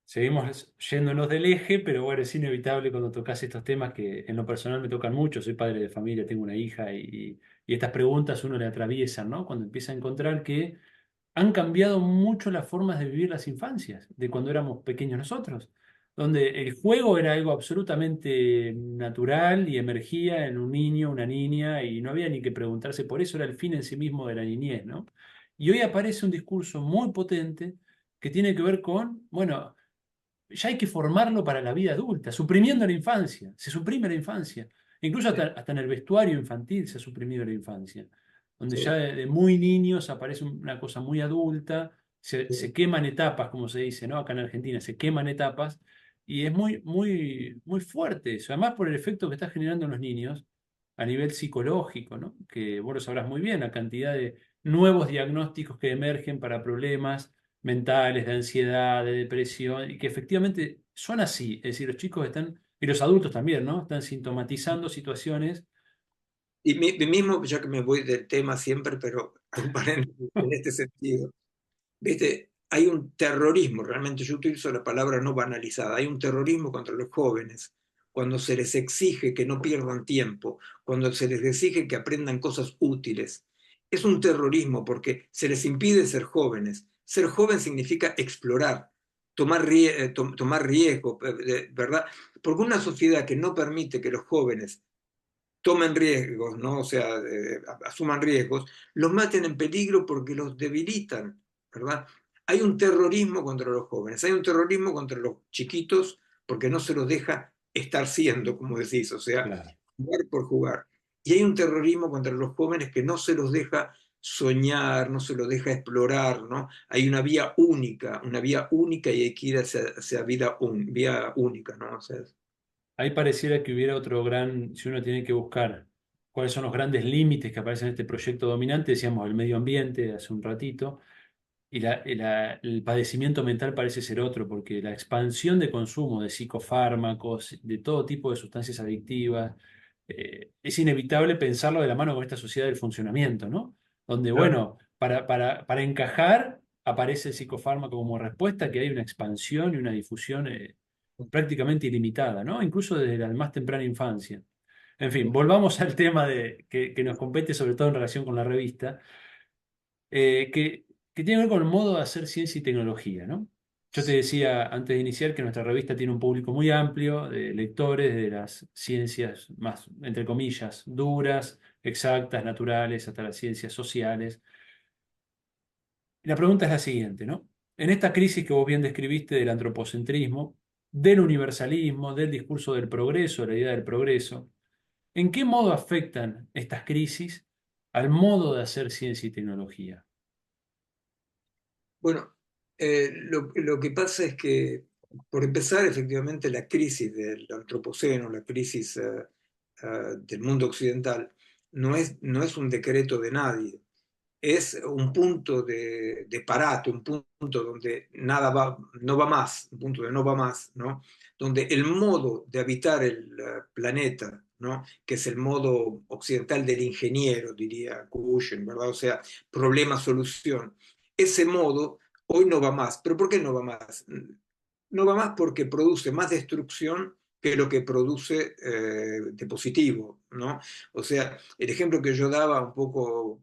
Seguimos yéndonos del eje, pero bueno, es inevitable cuando tocas estos temas que en lo personal me tocan mucho. Soy padre de familia, tengo una hija y estas preguntas uno le atraviesan, ¿no? Cuando empieza a encontrar que han cambiado mucho las formas de vivir las infancias, de cuando éramos pequeños nosotros, donde el juego era algo absolutamente natural y emergía en un niño, una niña, y no había ni que preguntarse por eso, era el fin en sí mismo de la niñez, ¿no? Y hoy aparece un discurso muy potente que tiene que ver con, bueno, ya hay que formarlo para la vida adulta, suprimiendo la infancia, se suprime la infancia. Incluso Sí, hasta en el vestuario infantil se ha suprimido la infancia, donde ya sí, de muy niños aparece una cosa muy adulta, se sí. queman etapas, como se dice, ¿no? Acá en Argentina se queman etapas, y es muy, muy, muy fuerte eso, además por el efecto que está generando en los niños a nivel psicológico, ¿no? Que vos lo sabrás muy bien, la cantidad de nuevos diagnósticos que emergen para problemas mentales, de ansiedad, de depresión, y que efectivamente son así. Es decir, los chicos están, y los adultos también, ¿no? Están sintomatizando situaciones. Y mismo, ya que me voy del tema siempre, pero un paréntesis en este sentido, ¿viste? Hay un terrorismo, realmente yo utilizo la palabra no banalizada, hay un terrorismo contra los jóvenes cuando se les exige que no pierdan tiempo, cuando se les exige que aprendan cosas útiles. Es un terrorismo porque se les impide ser jóvenes. Ser joven significa explorar, tomar riesgo, ¿verdad? Porque una sociedad que no permite que los jóvenes tomen riesgos, ¿no? O sea, asuman riesgos, los maten en peligro porque los debilitan, ¿verdad? Hay un terrorismo contra los jóvenes, hay un terrorismo contra los chiquitos porque no se los deja estar siendo, como decís, o sea, Claro. jugar por jugar. Y hay un terrorismo contra los jóvenes que no se los deja soñar, no se los deja explorar, ¿no? Hay una vía única y hay que ir hacia vía única, ¿no? O sea, Ahí pareciera que hubiera otro gran, si uno tiene que buscar cuáles son los grandes límites que aparecen en este proyecto dominante, decíamos el medio ambiente hace un ratito, y el padecimiento mental parece ser otro, porque la expansión de consumo de psicofármacos, de todo tipo de sustancias adictivas, es inevitable pensarlo de la mano con esta sociedad del funcionamiento, ¿no? Donde, claro. bueno, para encajar aparece el psicofármaco como respuesta, que hay una expansión y una difusión prácticamente ilimitada, ¿no? Incluso desde la más temprana infancia. En fin, volvamos al tema que nos compete, sobre todo en relación con la revista que tiene que ver con el modo de hacer ciencia y tecnología, ¿no? Yo te decía antes de iniciar que nuestra revista tiene un público muy amplio de lectores de las ciencias más, entre comillas, duras, exactas, naturales, hasta las ciencias sociales. Y la pregunta es la siguiente, ¿no? En esta crisis que vos bien describiste del antropocentrismo, del universalismo, del discurso del progreso, la idea del progreso, ¿en qué modo afectan estas crisis al modo de hacer ciencia y tecnología? Bueno, lo que pasa es que, por empezar, efectivamente, la crisis del antropoceno, la crisis del mundo occidental, no es un decreto de nadie, es un punto de parate, un punto donde nada va, no va más, un punto de no va más, ¿no? Donde el modo de habitar el planeta, ¿no? Que es el modo occidental del ingeniero, diría Kushin, ¿verdad? O sea, problema-solución. Ese modo hoy no va más. ¿Pero por qué no va más? No va más porque produce más destrucción que lo que produce de positivo, ¿no? O sea, el ejemplo que yo daba un poco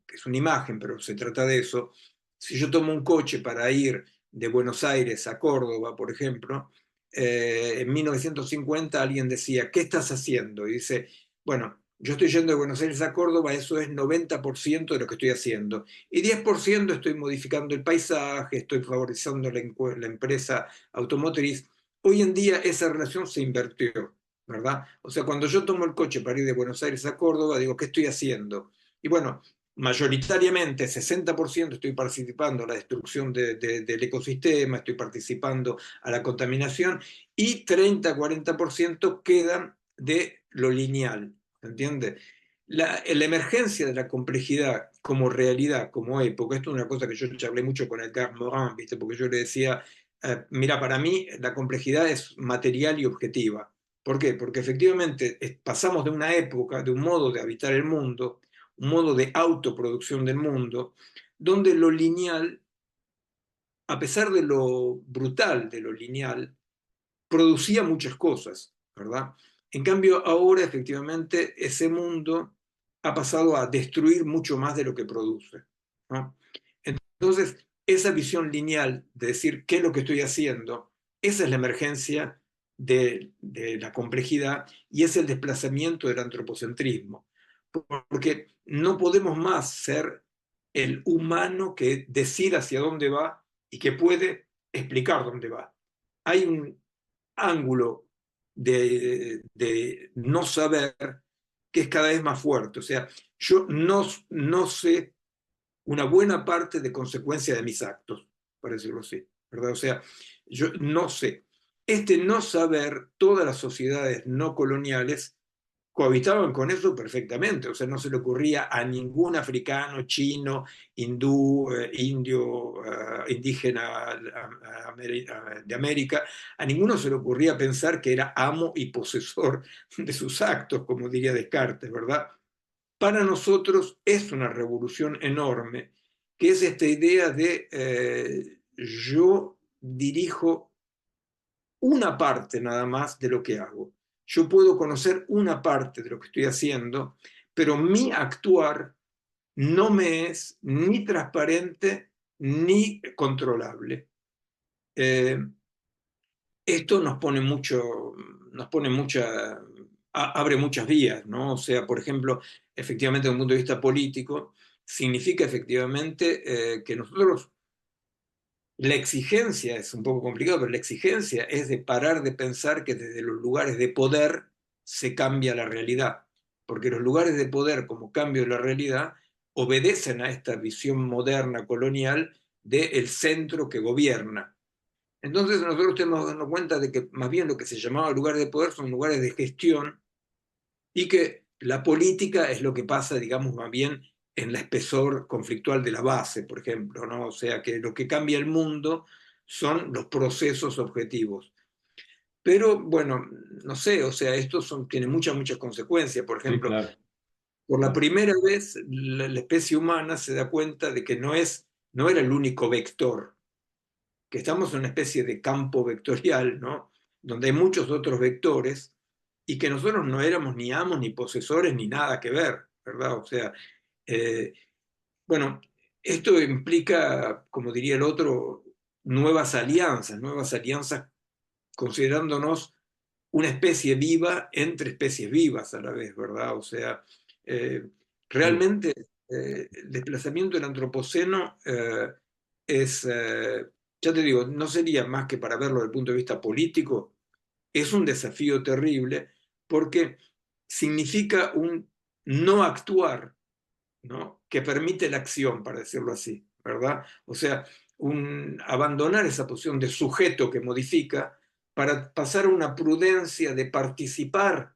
que es una imagen, pero se trata de eso, si yo tomo un coche para ir de Buenos Aires a Córdoba, por ejemplo, en 1950 alguien decía, ¿qué estás haciendo? Y dice, bueno, yo estoy yendo de Buenos Aires a Córdoba, eso es 90% de lo que estoy haciendo. Y 10% estoy modificando el paisaje, estoy favorizando la empresa automotriz. Hoy en día esa relación se invirtió, ¿verdad? O sea, cuando yo tomo el coche para ir de Buenos Aires a Córdoba, digo, ¿qué estoy haciendo? Y bueno, mayoritariamente, 60% estoy participando a la destrucción del ecosistema, estoy participando a la contaminación y 30-40% quedan de lo lineal, ¿entiende? La emergencia de la complejidad como realidad, como época, esto es una cosa que yo hablé mucho con Edgar Morin, ¿viste? Porque yo le decía, mira, para mí la complejidad es material y objetiva. ¿Por qué? Porque efectivamente pasamos de una época, de un modo de habitar el mundo, un modo de autoproducción del mundo, donde lo lineal, a pesar de lo brutal de lo lineal, producía muchas cosas, ¿verdad? En cambio, ahora efectivamente ese mundo ha pasado a destruir mucho más de lo que produce, ¿no? Entonces, esa visión lineal de decir qué es lo que estoy haciendo, esa es la emergencia de la complejidad y es el desplazamiento del antropocentrismo. Porque no podemos más ser el humano que decide hacia dónde va y que puede explicar dónde va. Hay un ángulo de no saber que es cada vez más fuerte. O sea, yo no sé una buena parte de consecuencia de mis actos, por decirlo así, ¿verdad? O sea, yo no sé. Este no saber, todas las sociedades no coloniales cohabitaban con eso perfectamente, o sea, no se le ocurría a ningún africano, chino, hindú, indio, indígena de América, a ninguno se le ocurría pensar que era amo y posesor de sus actos, como diría Descartes, ¿verdad? Para nosotros es una revolución enorme, que es esta idea de yo dirijo una parte nada más de lo que hago. Yo puedo conocer una parte de lo que estoy haciendo, pero mi actuar no me es ni transparente ni controlable. Eh, Esto nos pone abre muchas vías, ¿no? O sea, por ejemplo, efectivamente, desde un punto de vista político, significa efectivamente que nosotros la exigencia es un poco complicado, pero la exigencia es de parar de pensar que desde los lugares de poder se cambia la realidad, porque los lugares de poder como cambio de la realidad obedecen a esta visión moderna colonial del centro que gobierna. Entonces nosotros tenemos que darnos cuenta de que más bien lo que se llamaba lugares de poder son lugares de gestión y que la política es lo que pasa, digamos, más bien en la espesor conflictual de la base, por ejemplo, ¿no? O sea, que lo que cambia el mundo son los procesos objetivos. Pero bueno, no sé, o sea, tiene muchas consecuencias. Por Sí, ejemplo, claro. por la Claro. primera vez la especie humana se da cuenta de que no era el único vector, que estamos en una especie de campo vectorial, ¿no? Donde hay muchos otros vectores y que nosotros no éramos ni amos, ni posesores, ni nada que ver, ¿verdad? O sea, eh, bueno, esto implica, como diría el otro, nuevas alianzas considerándonos una especie viva entre especies vivas a la vez, ¿verdad? O sea, eh, Sí. realmente el desplazamiento del antropoceno es, ya te digo, no sería más que para verlo desde el punto de vista político, es un desafío terrible porque significa un no actuar, ¿no? Que permite la acción, para decirlo así, ¿verdad? O sea, abandonar esa posición de sujeto que modifica para pasar a una prudencia de participar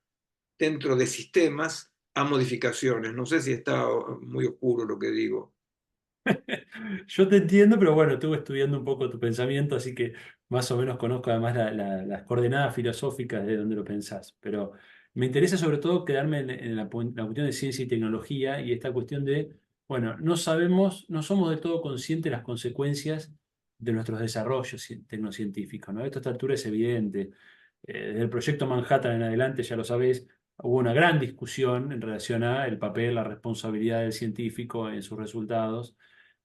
dentro de sistemas a modificaciones. No sé si está muy oscuro lo que digo. Yo te entiendo, pero bueno, estuve estudiando un poco tu pensamiento, así que más o menos conozco además las coordenadas filosóficas de donde lo pensás. Pero me interesa sobre todo quedarme en la cuestión de ciencia y tecnología y esta cuestión de, bueno, no sabemos, no somos del todo conscientes de las consecuencias de nuestros desarrollos tecnocientíficos, ¿no? Esto a esta altura es evidente. Desde el proyecto Manhattan en adelante, ya lo sabés, hubo una gran discusión en relación a el papel, la responsabilidad del científico en sus resultados.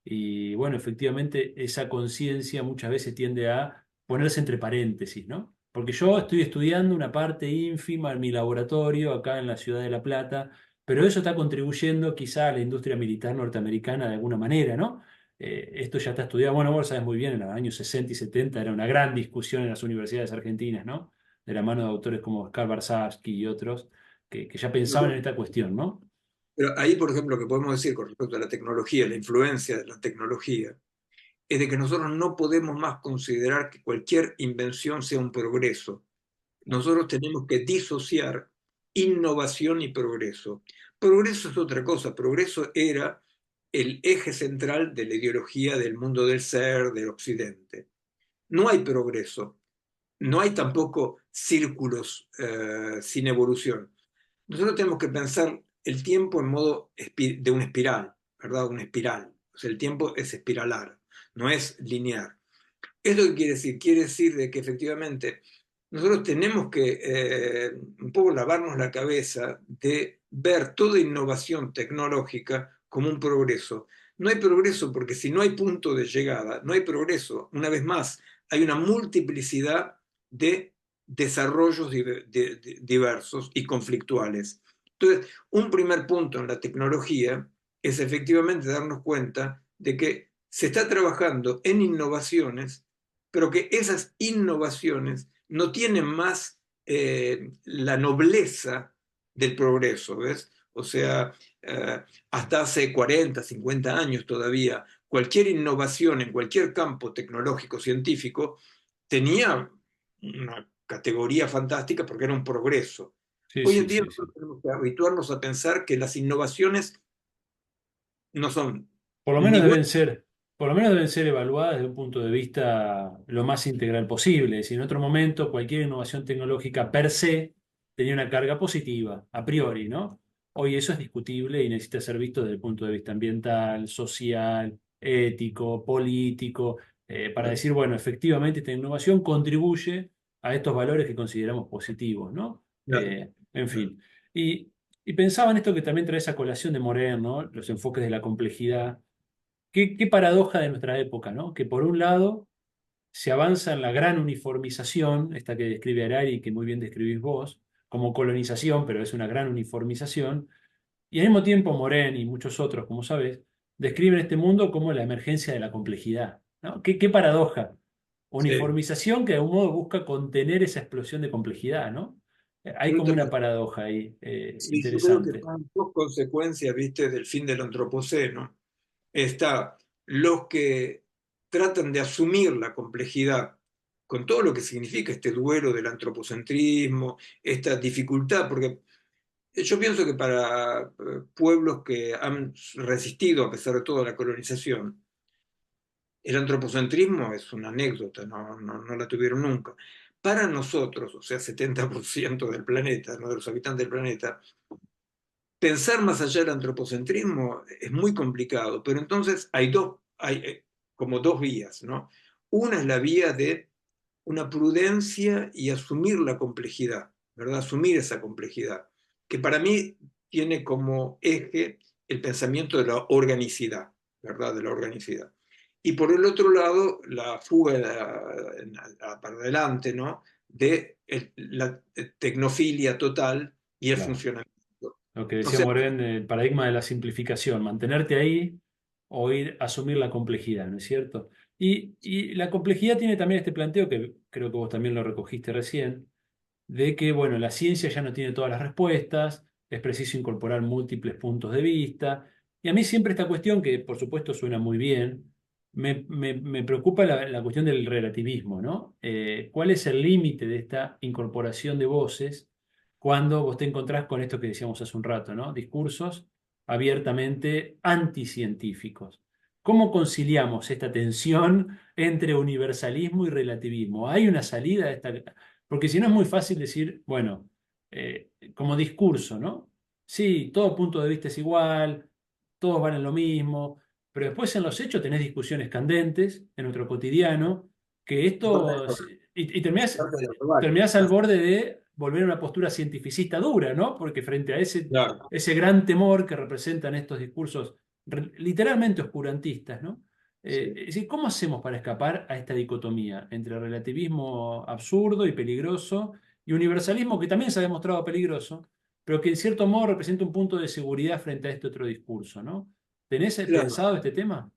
Y bueno, efectivamente, esa conciencia muchas veces tiende a ponerse entre paréntesis, ¿no? Porque yo estoy estudiando una parte ínfima en mi laboratorio acá en la ciudad de La Plata, pero eso está contribuyendo quizá a la industria militar norteamericana de alguna manera, ¿no? Esto ya está estudiado, bueno, vos sabés muy bien, en los años 60 y 70 era una gran discusión en las universidades argentinas, ¿no? De la mano de autores como Oscar Barsavsky y otros, que ya pensaban en esta cuestión, ¿no? Pero ahí, por ejemplo, lo que podemos decir con respecto a la tecnología, la influencia de la tecnología, es de que nosotros no podemos más considerar que cualquier invención sea un progreso. Nosotros tenemos que disociar innovación y progreso. Progreso es otra cosa. Progreso era el eje central de la ideología del mundo del ser, del occidente. No hay progreso. No hay tampoco círculos sin evolución. Nosotros tenemos que pensar el tiempo en modo de una espiral, ¿verdad? Una espiral. O sea, el tiempo es espiralar, no es lineal. ¿Esto qué quiere decir? Quiere decir de que efectivamente nosotros tenemos que un poco lavarnos la cabeza de ver toda innovación tecnológica como un progreso. No hay progreso porque si no hay punto de llegada, no hay progreso. Una vez más, hay una multiplicidad de desarrollos diversos y conflictuales. Entonces, un primer punto en la tecnología es efectivamente darnos cuenta de que se está trabajando en innovaciones, pero que esas innovaciones no tienen más la nobleza del progreso, ¿ves? O sea, hasta hace 40, 50 años todavía, cualquier innovación en cualquier campo tecnológico, científico, tenía una categoría fantástica porque era un progreso. Sí, Hoy en sí, día sí, nosotros sí. tenemos que habituarnos a pensar que las innovaciones no son Por lo ni menos buenas. por lo menos deben ser evaluadas desde un punto de vista lo más integral posible. Si en otro momento cualquier innovación tecnológica per se tenía una carga positiva, a priori, ¿no? Hoy eso es discutible y necesita ser visto desde el punto de vista ambiental, social, ético, político, para decir, bueno, efectivamente esta innovación contribuye a estos valores que consideramos positivos, ¿no? En fin. Y, y pensaba en esto que también trae esa colación de Morin, ¿no? Los enfoques de la complejidad. Qué paradoja de nuestra época, ¿no? Que por un lado se avanza en la gran uniformización, esta que describe Harari y que muy bien describís vos, como colonización, pero es una gran uniformización, y al mismo tiempo Morin y muchos otros, como sabes, describen este mundo como la emergencia de la complejidad, ¿no? Qué paradoja. Sí, Uniformización que de algún modo busca contener esa explosión de complejidad, ¿no? Hay como una absolutamente. paradoja ahí, Sí, yo creo que interesante. son dos consecuencias, viste, del fin del antropoceno. Está los que tratan de asumir la complejidad con todo lo que significa este duelo del antropocentrismo, esta dificultad, porque yo pienso que para pueblos que han resistido a pesar de todo la colonización, el antropocentrismo es una anécdota, no la tuvieron nunca. Para nosotros, o sea, 70% del planeta, ¿no? De los habitantes del planeta, pensar más allá del antropocentrismo es muy complicado, pero entonces hay como dos vías, ¿no? Una es la vía de una prudencia y asumir la complejidad, ¿verdad? Asumir esa complejidad, que para mí tiene como eje el pensamiento de la organicidad, ¿verdad? De la organicidad. Y por el otro lado, la fuga para adelante, ¿no? De la tecnofilia total y el Claro. funcionamiento. Lo que O decía sea, Morén, el paradigma de la simplificación, mantenerte ahí o ir a asumir la complejidad, ¿no es cierto? Y la complejidad tiene también este planteo, que creo que vos también lo recogiste recién, de que, bueno, la ciencia ya no tiene todas las respuestas, es preciso incorporar múltiples puntos de vista. Y a mí siempre esta cuestión, que por supuesto suena muy bien, me preocupa la cuestión del relativismo, ¿no? ¿Cuál es el límite de esta incorporación de voces cuando vos te encontrás con esto que decíamos hace un rato, ¿no? Discursos abiertamente anticientíficos. ¿Cómo conciliamos esta tensión entre universalismo y relativismo? ¿Hay una salida a esta? Porque si no es muy fácil decir, bueno, como discurso, ¿no? Sí, todo punto de vista es igual, todos van en lo mismo, pero después en los hechos tenés discusiones candentes en nuestro cotidiano, que esto bueno, Y terminás, Parte de la probable. terminás al borde de volver a una postura cientificista dura, ¿no? Porque frente a Claro, ese gran temor que representan estos discursos literalmente oscurantistas, ¿no? sí. Es decir, ¿cómo hacemos para escapar a esta dicotomía entre relativismo absurdo y peligroso y universalismo que también se ha demostrado peligroso, pero que en cierto modo representa un punto de seguridad frente a este otro discurso, ¿no? ¿Tenés Claro. pensado este tema?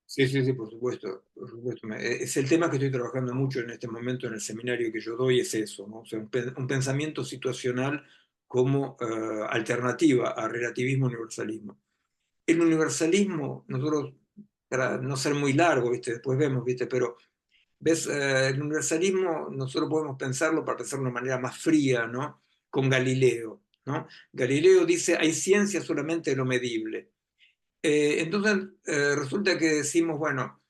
Sí, sí, sí, por supuesto, por supuesto. Es el tema que estoy trabajando mucho en este momento en el seminario que yo doy, es eso, ¿no? O sea, un pensamiento situacional como alternativa al relativismo universalismo. El universalismo, nosotros, para no ser muy largo, ¿viste? Después vemos, ¿viste? Pero, ¿ves? El universalismo nosotros podemos pensarlo para pensarlo de una manera más fría, ¿no? Con Galileo, ¿no? Galileo dice, hay ciencia solamente de lo medible. Entonces, resulta que decimos, bueno,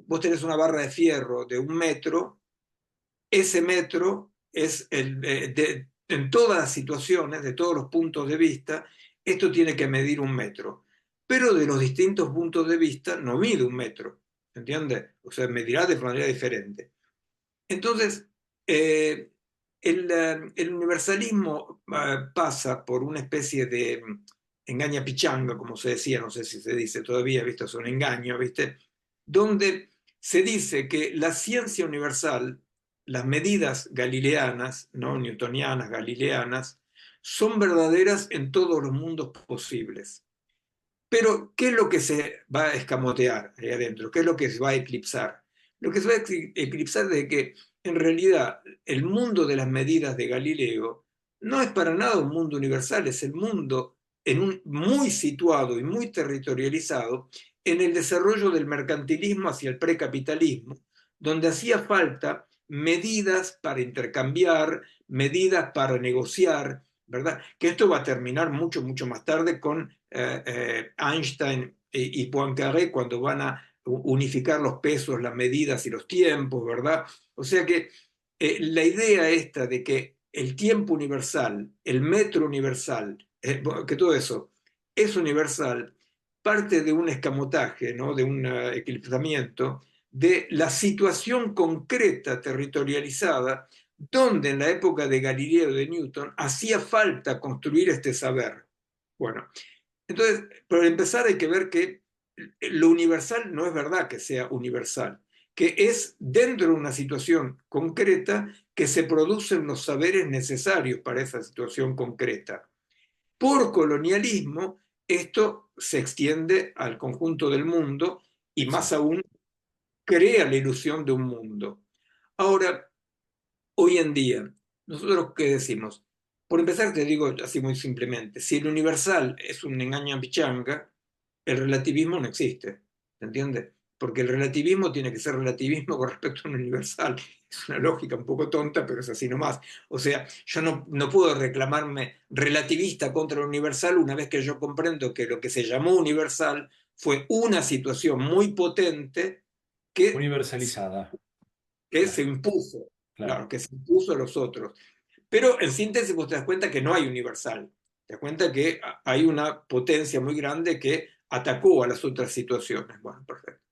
vos tenés una barra de fierro de 1 metro, ese metro es en todas las situaciones, de todos los puntos de vista, esto tiene que medir 1 metro. Pero de los distintos puntos de vista no mide 1 metro, ¿entiendes? O sea, medirá de manera diferente. Entonces, eh, el universalismo pasa por una especie de engaña pichanga, como se decía, no sé si se dice todavía, ¿viste? Es un engaño, ¿viste? Donde se dice que la ciencia universal, las medidas galileanas, ¿no? Newtonianas, galileanas, son verdaderas en todos los mundos posibles. Pero, ¿qué es lo que se va a escamotear ahí adentro? ¿Qué es lo que se va a eclipsar? Lo que se va a eclipsar es que en realidad el mundo de las medidas de Galileo no es para nada un mundo universal, es el mundo muy situado y muy territorializado en el desarrollo del mercantilismo hacia el precapitalismo, donde hacía falta medidas para intercambiar, medidas para negociar, ¿verdad? Que esto va a terminar mucho, mucho más tarde con Einstein y Poincaré cuando van a unificar los pesos, las medidas y los tiempos, ¿verdad? O sea que la idea esta de que el tiempo universal, el metro universal, que todo eso es universal, parte de un escamotaje, ¿no? De un eclipsamiento de la situación concreta territorializada donde en la época de Galileo y de Newton hacía falta construir este saber. Bueno, entonces, para empezar hay que ver que lo universal no es verdad que sea universal, que es dentro de una situación concreta que se producen los saberes necesarios para esa situación concreta. Por colonialismo, esto se extiende al conjunto del mundo y Sí. más aún crea la ilusión de un mundo. Ahora, hoy en día, nosotros qué decimos? Por empezar, te digo así muy simplemente, si el universal es un engaño a pichanga, el relativismo no existe, ¿se entiende? Porque el relativismo tiene que ser relativismo con respecto a un universal. Es una lógica un poco tonta, pero es así nomás. O sea, yo no puedo reclamarme relativista contra el universal una vez que yo comprendo que lo que se llamó universal fue una situación muy potente que Universalizada. que se Claro, impuso, claro. claro, que se impuso a los otros. Pero en síntesis vos te das cuenta que no hay universal, te das cuenta que hay una potencia muy grande que atacó a las otras situaciones. Bueno, perfecto.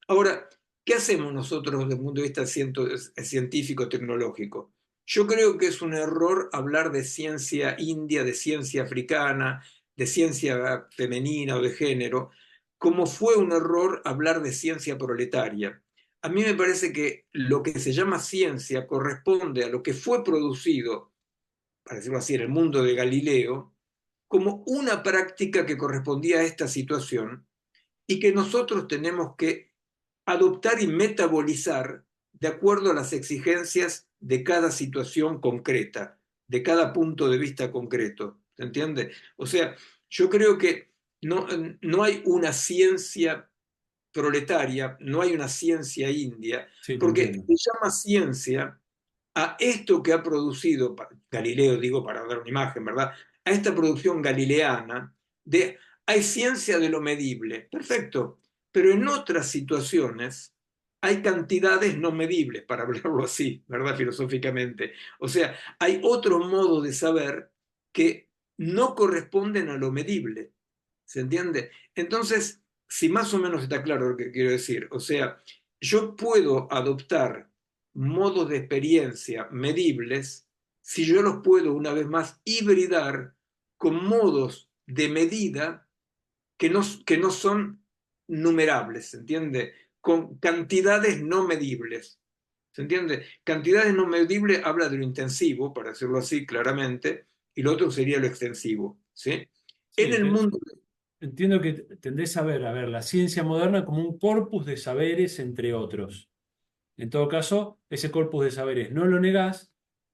Ahora, ¿qué hacemos nosotros desde el punto de vista científico-tecnológico? Yo creo que es un error hablar de ciencia india, de ciencia africana, de ciencia femenina o de género, como fue un error hablar de ciencia proletaria. A mí me parece que lo que se llama ciencia corresponde a lo que fue producido, para decirlo así, en el mundo de Galileo, como una práctica que correspondía a esta situación y que nosotros tenemos que adoptar y metabolizar de acuerdo a las exigencias de cada situación concreta, de cada punto de vista concreto. ¿Se entiende? O sea, yo creo que no hay una ciencia proletaria, no hay una ciencia india, Sí, te porque entiendo. se llama ciencia a esto que ha producido Galileo, digo para dar una imagen, ¿verdad? A esta producción galileana de hay ciencia de lo medible, perfecto, pero en otras situaciones hay cantidades no medibles, para hablarlo así, ¿verdad? Filosóficamente. O sea, hay otro modo de saber que no corresponden a lo medible, ¿se entiende? Entonces, si más o menos está claro lo que quiero decir, o sea, yo puedo adoptar modos de experiencia medibles si yo los puedo, una vez más, hibridar con modos de medida que no son numerables, ¿se entiende? Con cantidades no medibles. ¿Se entiende? Cantidades no medibles habla de lo intensivo, para decirlo así claramente, y lo otro sería lo extensivo. ¿Sí? En Sí, el mundo, entiendo que tendés a ver la ciencia moderna como un corpus de saberes entre otros. En todo caso, ese corpus de saberes no lo negás,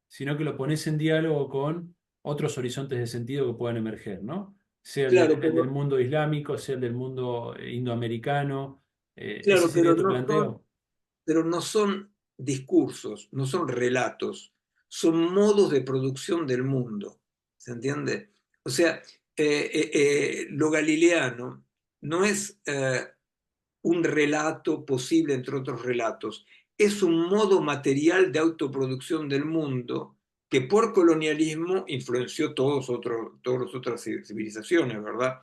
sino que lo pones en diálogo con otros horizontes de sentido que puedan emerger, ¿no? Sea claro, el del mundo islámico, sea el del mundo indoamericano. ¿Ese claro, sería tu planteo? pero no son discursos, no son relatos, son modos de producción del mundo. ¿Se entiende? O sea, lo galileano no es un relato posible entre otros relatos, es un modo material de autoproducción del mundo que por colonialismo influenció todas las otras civilizaciones, ¿verdad?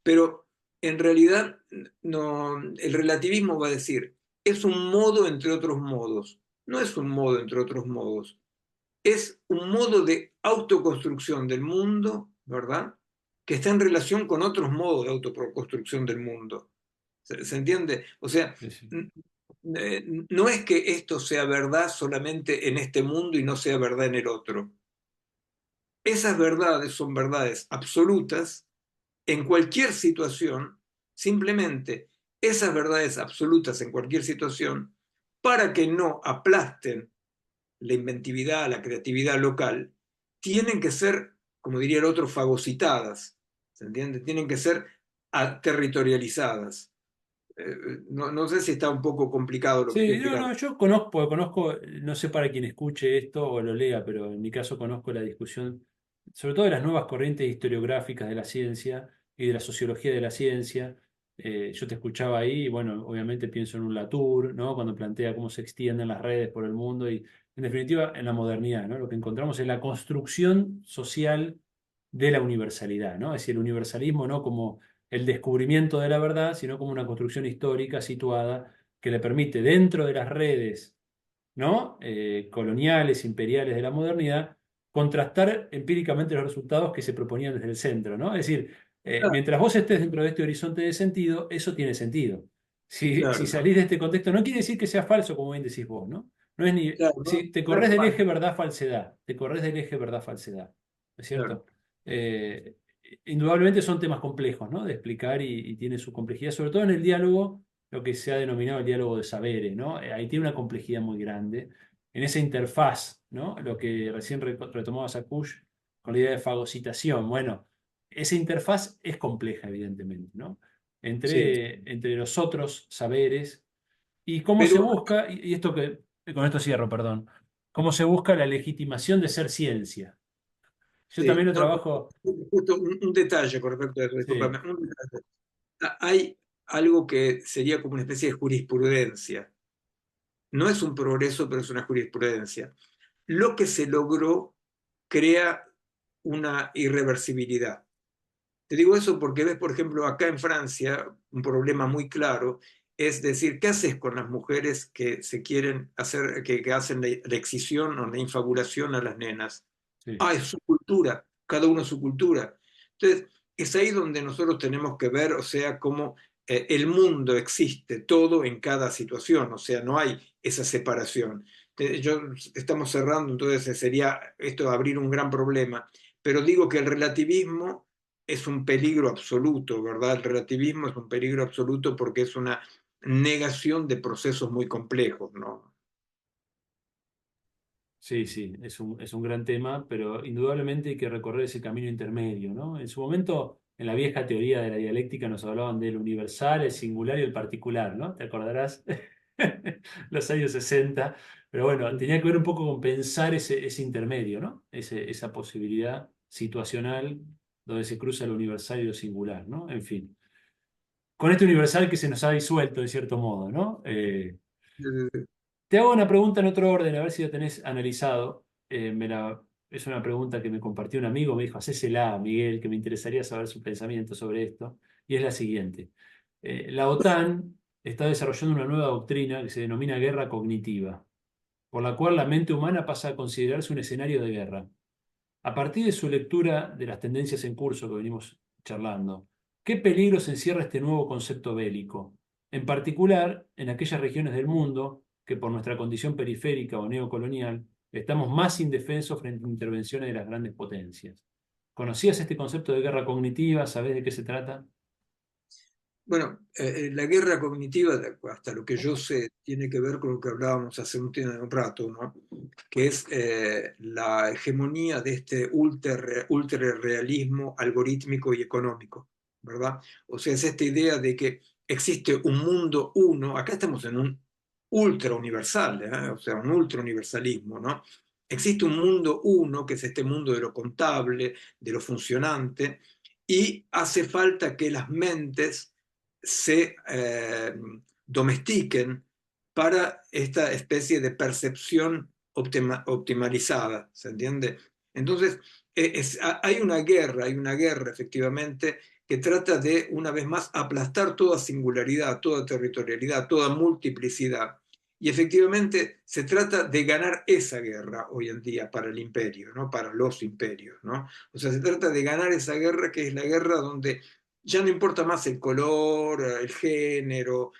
Pero en realidad no, el relativismo va a decir, es un modo entre otros modos, no es un modo entre otros modos, es un modo de autoconstrucción del mundo, ¿verdad? Que está en relación con otros modos de autoconstrucción del mundo. ¿Se entiende? O sea, Sí, sí. no es que esto sea verdad solamente en este mundo y no sea verdad en el otro. Esas verdades son verdades absolutas en cualquier situación, simplemente esas verdades absolutas en cualquier situación, para que no aplasten la inventividad, la creatividad local, tienen que ser, como diría el otro, fagocitadas, ¿se entiende? Tienen que ser territorializadas. No sé si está un poco complicado lo que estoy Sí, no, explicando. no, yo conozco, no sé para quien escuche esto o lo lea, pero en mi caso conozco la discusión, sobre todo de las nuevas corrientes historiográficas de la ciencia y de la sociología de la ciencia. Yo te escuchaba ahí y bueno, obviamente pienso en un Latour, ¿no? Cuando plantea cómo se extienden las redes por el mundo y en definitiva en la modernidad, ¿no? Lo que encontramos es la construcción social de la universalidad, ¿no? Es decir, el universalismo no como el descubrimiento de la verdad, sino como una construcción histórica situada que le permite dentro de las redes, ¿no? Coloniales, imperiales de la modernidad, contrastar empíricamente los resultados que se proponían desde el centro, ¿no? Es decir, Claro, mientras vos estés dentro de este horizonte de sentido, eso tiene sentido. Si claro, salís de este contexto, no quiere decir que sea falso, como bien decís vos, ¿no? No es ni, claro, no, si te no es corres del eje falso, verdad-falsedad, te corres del eje verdad-falsedad, ¿no es claro. cierto? Eh, Indudablemente son temas complejos, ¿no? De explicar y tiene su complejidad, sobre todo en el diálogo, lo que se ha denominado el diálogo de saberes, ¿no? Ahí tiene una complejidad muy grande. En esa interfaz, ¿no? Lo que recién retomaba Sakush con la idea de fagocitación. Bueno, esa interfaz es compleja, evidentemente, ¿no? Sí. Entre los otros saberes y cómo se Pero busca, y esto que, con esto cierro, perdón, cómo se busca la legitimación de ser ciencia. Yo sí, también lo no, trabajo, justo un detalle con respecto a eso, sí, discúlpame, un detalle. Hay algo que sería como una especie de jurisprudencia. No es un progreso, pero es una jurisprudencia. Lo que se logró crea una irreversibilidad. Te digo eso porque ves, por ejemplo, acá en Francia, un problema muy claro es decir, ¿qué haces con las mujeres que se quieren hacer, que hacen la excisión o la infabulación a las nenas? sí. Ah, es su cultura, cada uno su cultura. Entonces, es ahí donde nosotros tenemos que ver, o sea, cómo el mundo existe, todo en cada situación, o sea, no hay esa separación. Estamos cerrando, entonces sería esto abrir un gran problema, pero digo que el relativismo es un peligro absoluto, ¿verdad? El relativismo es un peligro absoluto porque es una negación de procesos muy complejos, ¿no? Sí, sí, es un gran tema, pero indudablemente hay que recorrer ese camino intermedio, ¿no? En su momento, en la vieja teoría de la dialéctica nos hablaban del universal, el singular y el particular, ¿no? ¿Te acordarás? Los años 60. Pero bueno, tenía que ver un poco con pensar ese intermedio, ¿no? Esa posibilidad situacional donde se cruza lo universal y lo singular, ¿no? En fin, con este universal que se nos ha disuelto de cierto modo, ¿no? Te hago una pregunta en otro orden, a ver si la tenés analizado. Es una pregunta que me compartió un amigo, me dijo, hacésela, Miguel, que me interesaría saber su pensamiento sobre esto. Y es la siguiente. La OTAN está desarrollando una nueva doctrina que se denomina guerra cognitiva. por la cual la mente humana pasa a considerarse un escenario de guerra. A partir de su lectura de las tendencias en curso que venimos charlando, ¿qué peligros encierra este nuevo concepto bélico? En particular, en aquellas regiones del mundo que por nuestra condición periférica o neocolonial estamos más indefensos frente a intervenciones de las grandes potencias. ¿Conocías este concepto de guerra cognitiva? ¿Sabés de qué se trata? Bueno, la guerra cognitiva, hasta lo que yo sé, tiene que ver con lo que hablábamos hace un rato, ¿no? Que es la hegemonía de este ultrarrealismo algorítmico y económico, ¿verdad? O sea, es esta idea de que existe un mundo uno, acá estamos en un ultra universal, ¿eh? O sea, un ultra universalismo, ¿no? Existe un mundo uno, que es este mundo de lo contable, de lo funcionante, y hace falta que las mentes se domestiquen para esta especie de percepción optimalizada, ¿se entiende? Entonces, hay una guerra efectivamente que trata de, una vez más, aplastar toda singularidad, toda territorialidad, toda multiplicidad. Y efectivamente se trata de ganar esa guerra hoy en día para el imperio, ¿no? Para los imperios, ¿no? O sea, se trata de ganar esa guerra que es la guerra donde ya no importa más el color, el género,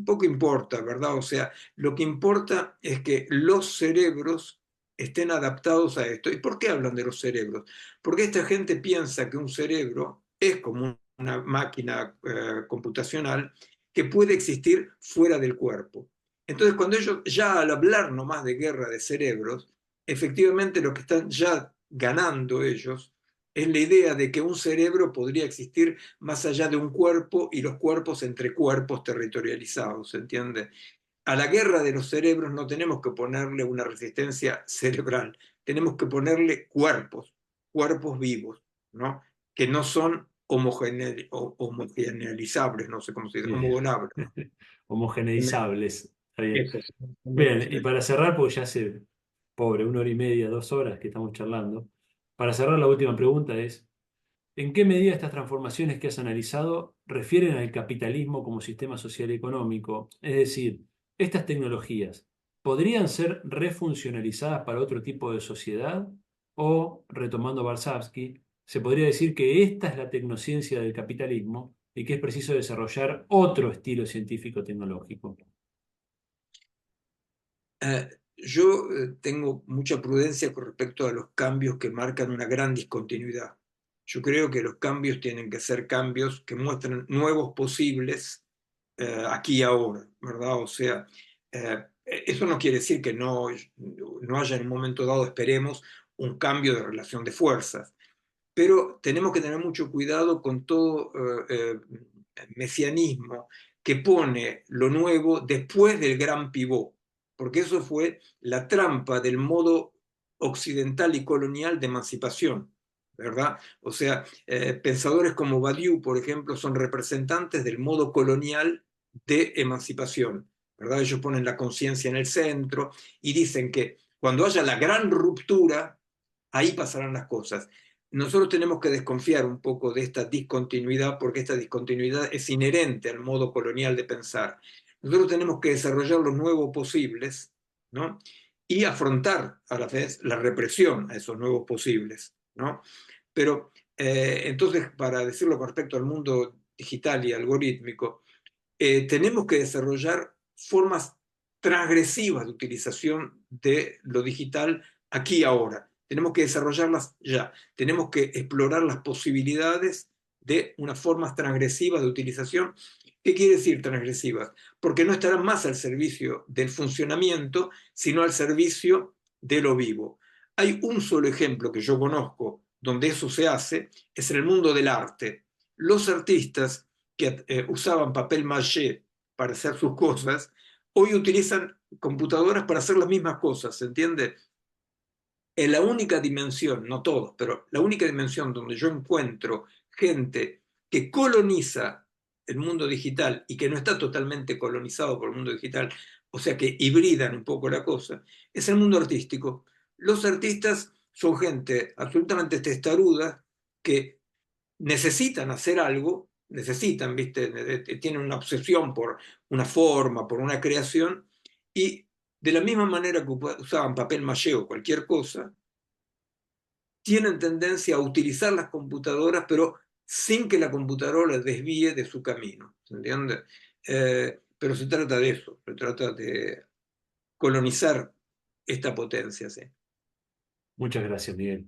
poco importa, ¿verdad? O sea, lo que importa es que los cerebros estén adaptados a esto. ¿Y por qué hablan de los cerebros? Porque esta gente piensa que un cerebro es como una máquina computacional que puede existir fuera del cuerpo. Entonces, cuando ellos, ya al hablar nomás de guerra de cerebros, efectivamente lo que están ya ganando ellos es la idea de que un cerebro podría existir más allá de un cuerpo y los cuerpos entre cuerpos territorializados, ¿se entiende? A la guerra de los cerebros no tenemos que ponerle una resistencia cerebral, tenemos que ponerle cuerpos, cuerpos vivos, ¿no? Que no son homogeneizables, no sé cómo se dice, Bien. homogenables, ¿no? Homogeneizables. Está bien. Eso, Bien, y para cerrar, porque ya hace, pobre, 1 hora y media, 2 horas que estamos charlando, para cerrar la última pregunta es, ¿en qué medida estas transformaciones que has analizado refieren al capitalismo como sistema social y económico? Es decir, estas tecnologías podrían ser refuncionalizadas para otro tipo de sociedad o, retomando Varsavsky, se podría decir que esta es la tecnociencia del capitalismo y que es preciso desarrollar otro estilo científico-tecnológico. Yo tengo mucha prudencia con respecto a los cambios que marcan una gran discontinuidad. Yo creo que los cambios tienen que ser cambios que muestren nuevos posibles aquí y ahora, ¿verdad? O sea, eso no quiere decir que no haya en un momento dado, esperemos, un cambio de relación de fuerzas, pero tenemos que tener mucho cuidado con todo mesianismo que pone lo nuevo después del gran pivot, porque eso fue la trampa del modo occidental y colonial de emancipación, ¿verdad? O sea, pensadores como Badiou, por ejemplo, son representantes del modo colonial de emancipación, ¿verdad? Ellos ponen la conciencia en el centro y dicen que cuando haya la gran ruptura, ahí pasarán las cosas. Nosotros tenemos que desconfiar un poco de esta discontinuidad porque esta discontinuidad es inherente al modo colonial de pensar. Nosotros tenemos que desarrollar los nuevos posibles, ¿no? Y afrontar a la vez la represión a esos nuevos posibles, ¿no? Pero entonces, para decirlo con respecto al mundo digital y algorítmico, tenemos que desarrollar formas transgresivas de utilización de lo digital aquí y ahora. Tenemos que desarrollarlas ya. Tenemos que explorar las posibilidades de unas formas transgresivas de utilización. ¿Qué quiere decir transgresivas? Porque no estarán más al servicio del funcionamiento, sino al servicio de lo vivo. Hay un solo ejemplo que yo conozco donde eso se hace, es en el mundo del arte. Los artistas que usaban papel maché para hacer sus cosas, hoy utilizan computadoras para hacer las mismas cosas, ¿se entiende? En la única dimensión, no todos, pero la única dimensión donde yo encuentro gente que coloniza el mundo digital y que no está totalmente colonizado por el mundo digital, o sea que hibridan un poco la cosa, es el mundo artístico. Los artistas son gente absolutamente testaruda que necesitan hacer algo, necesitan, ¿viste? Tienen una obsesión por una forma, por una creación, y de la misma manera que usaban papel maché o cualquier cosa, tienen tendencia a utilizar las computadoras, pero sin que la computadora les desvíe de su camino. ¿Se entiende? Pero se trata de eso, se trata de colonizar esta potencia. ¿Sí? Muchas gracias, Miguel.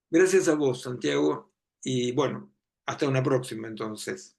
Gracias a vos, Santiago, y bueno, hasta una próxima entonces.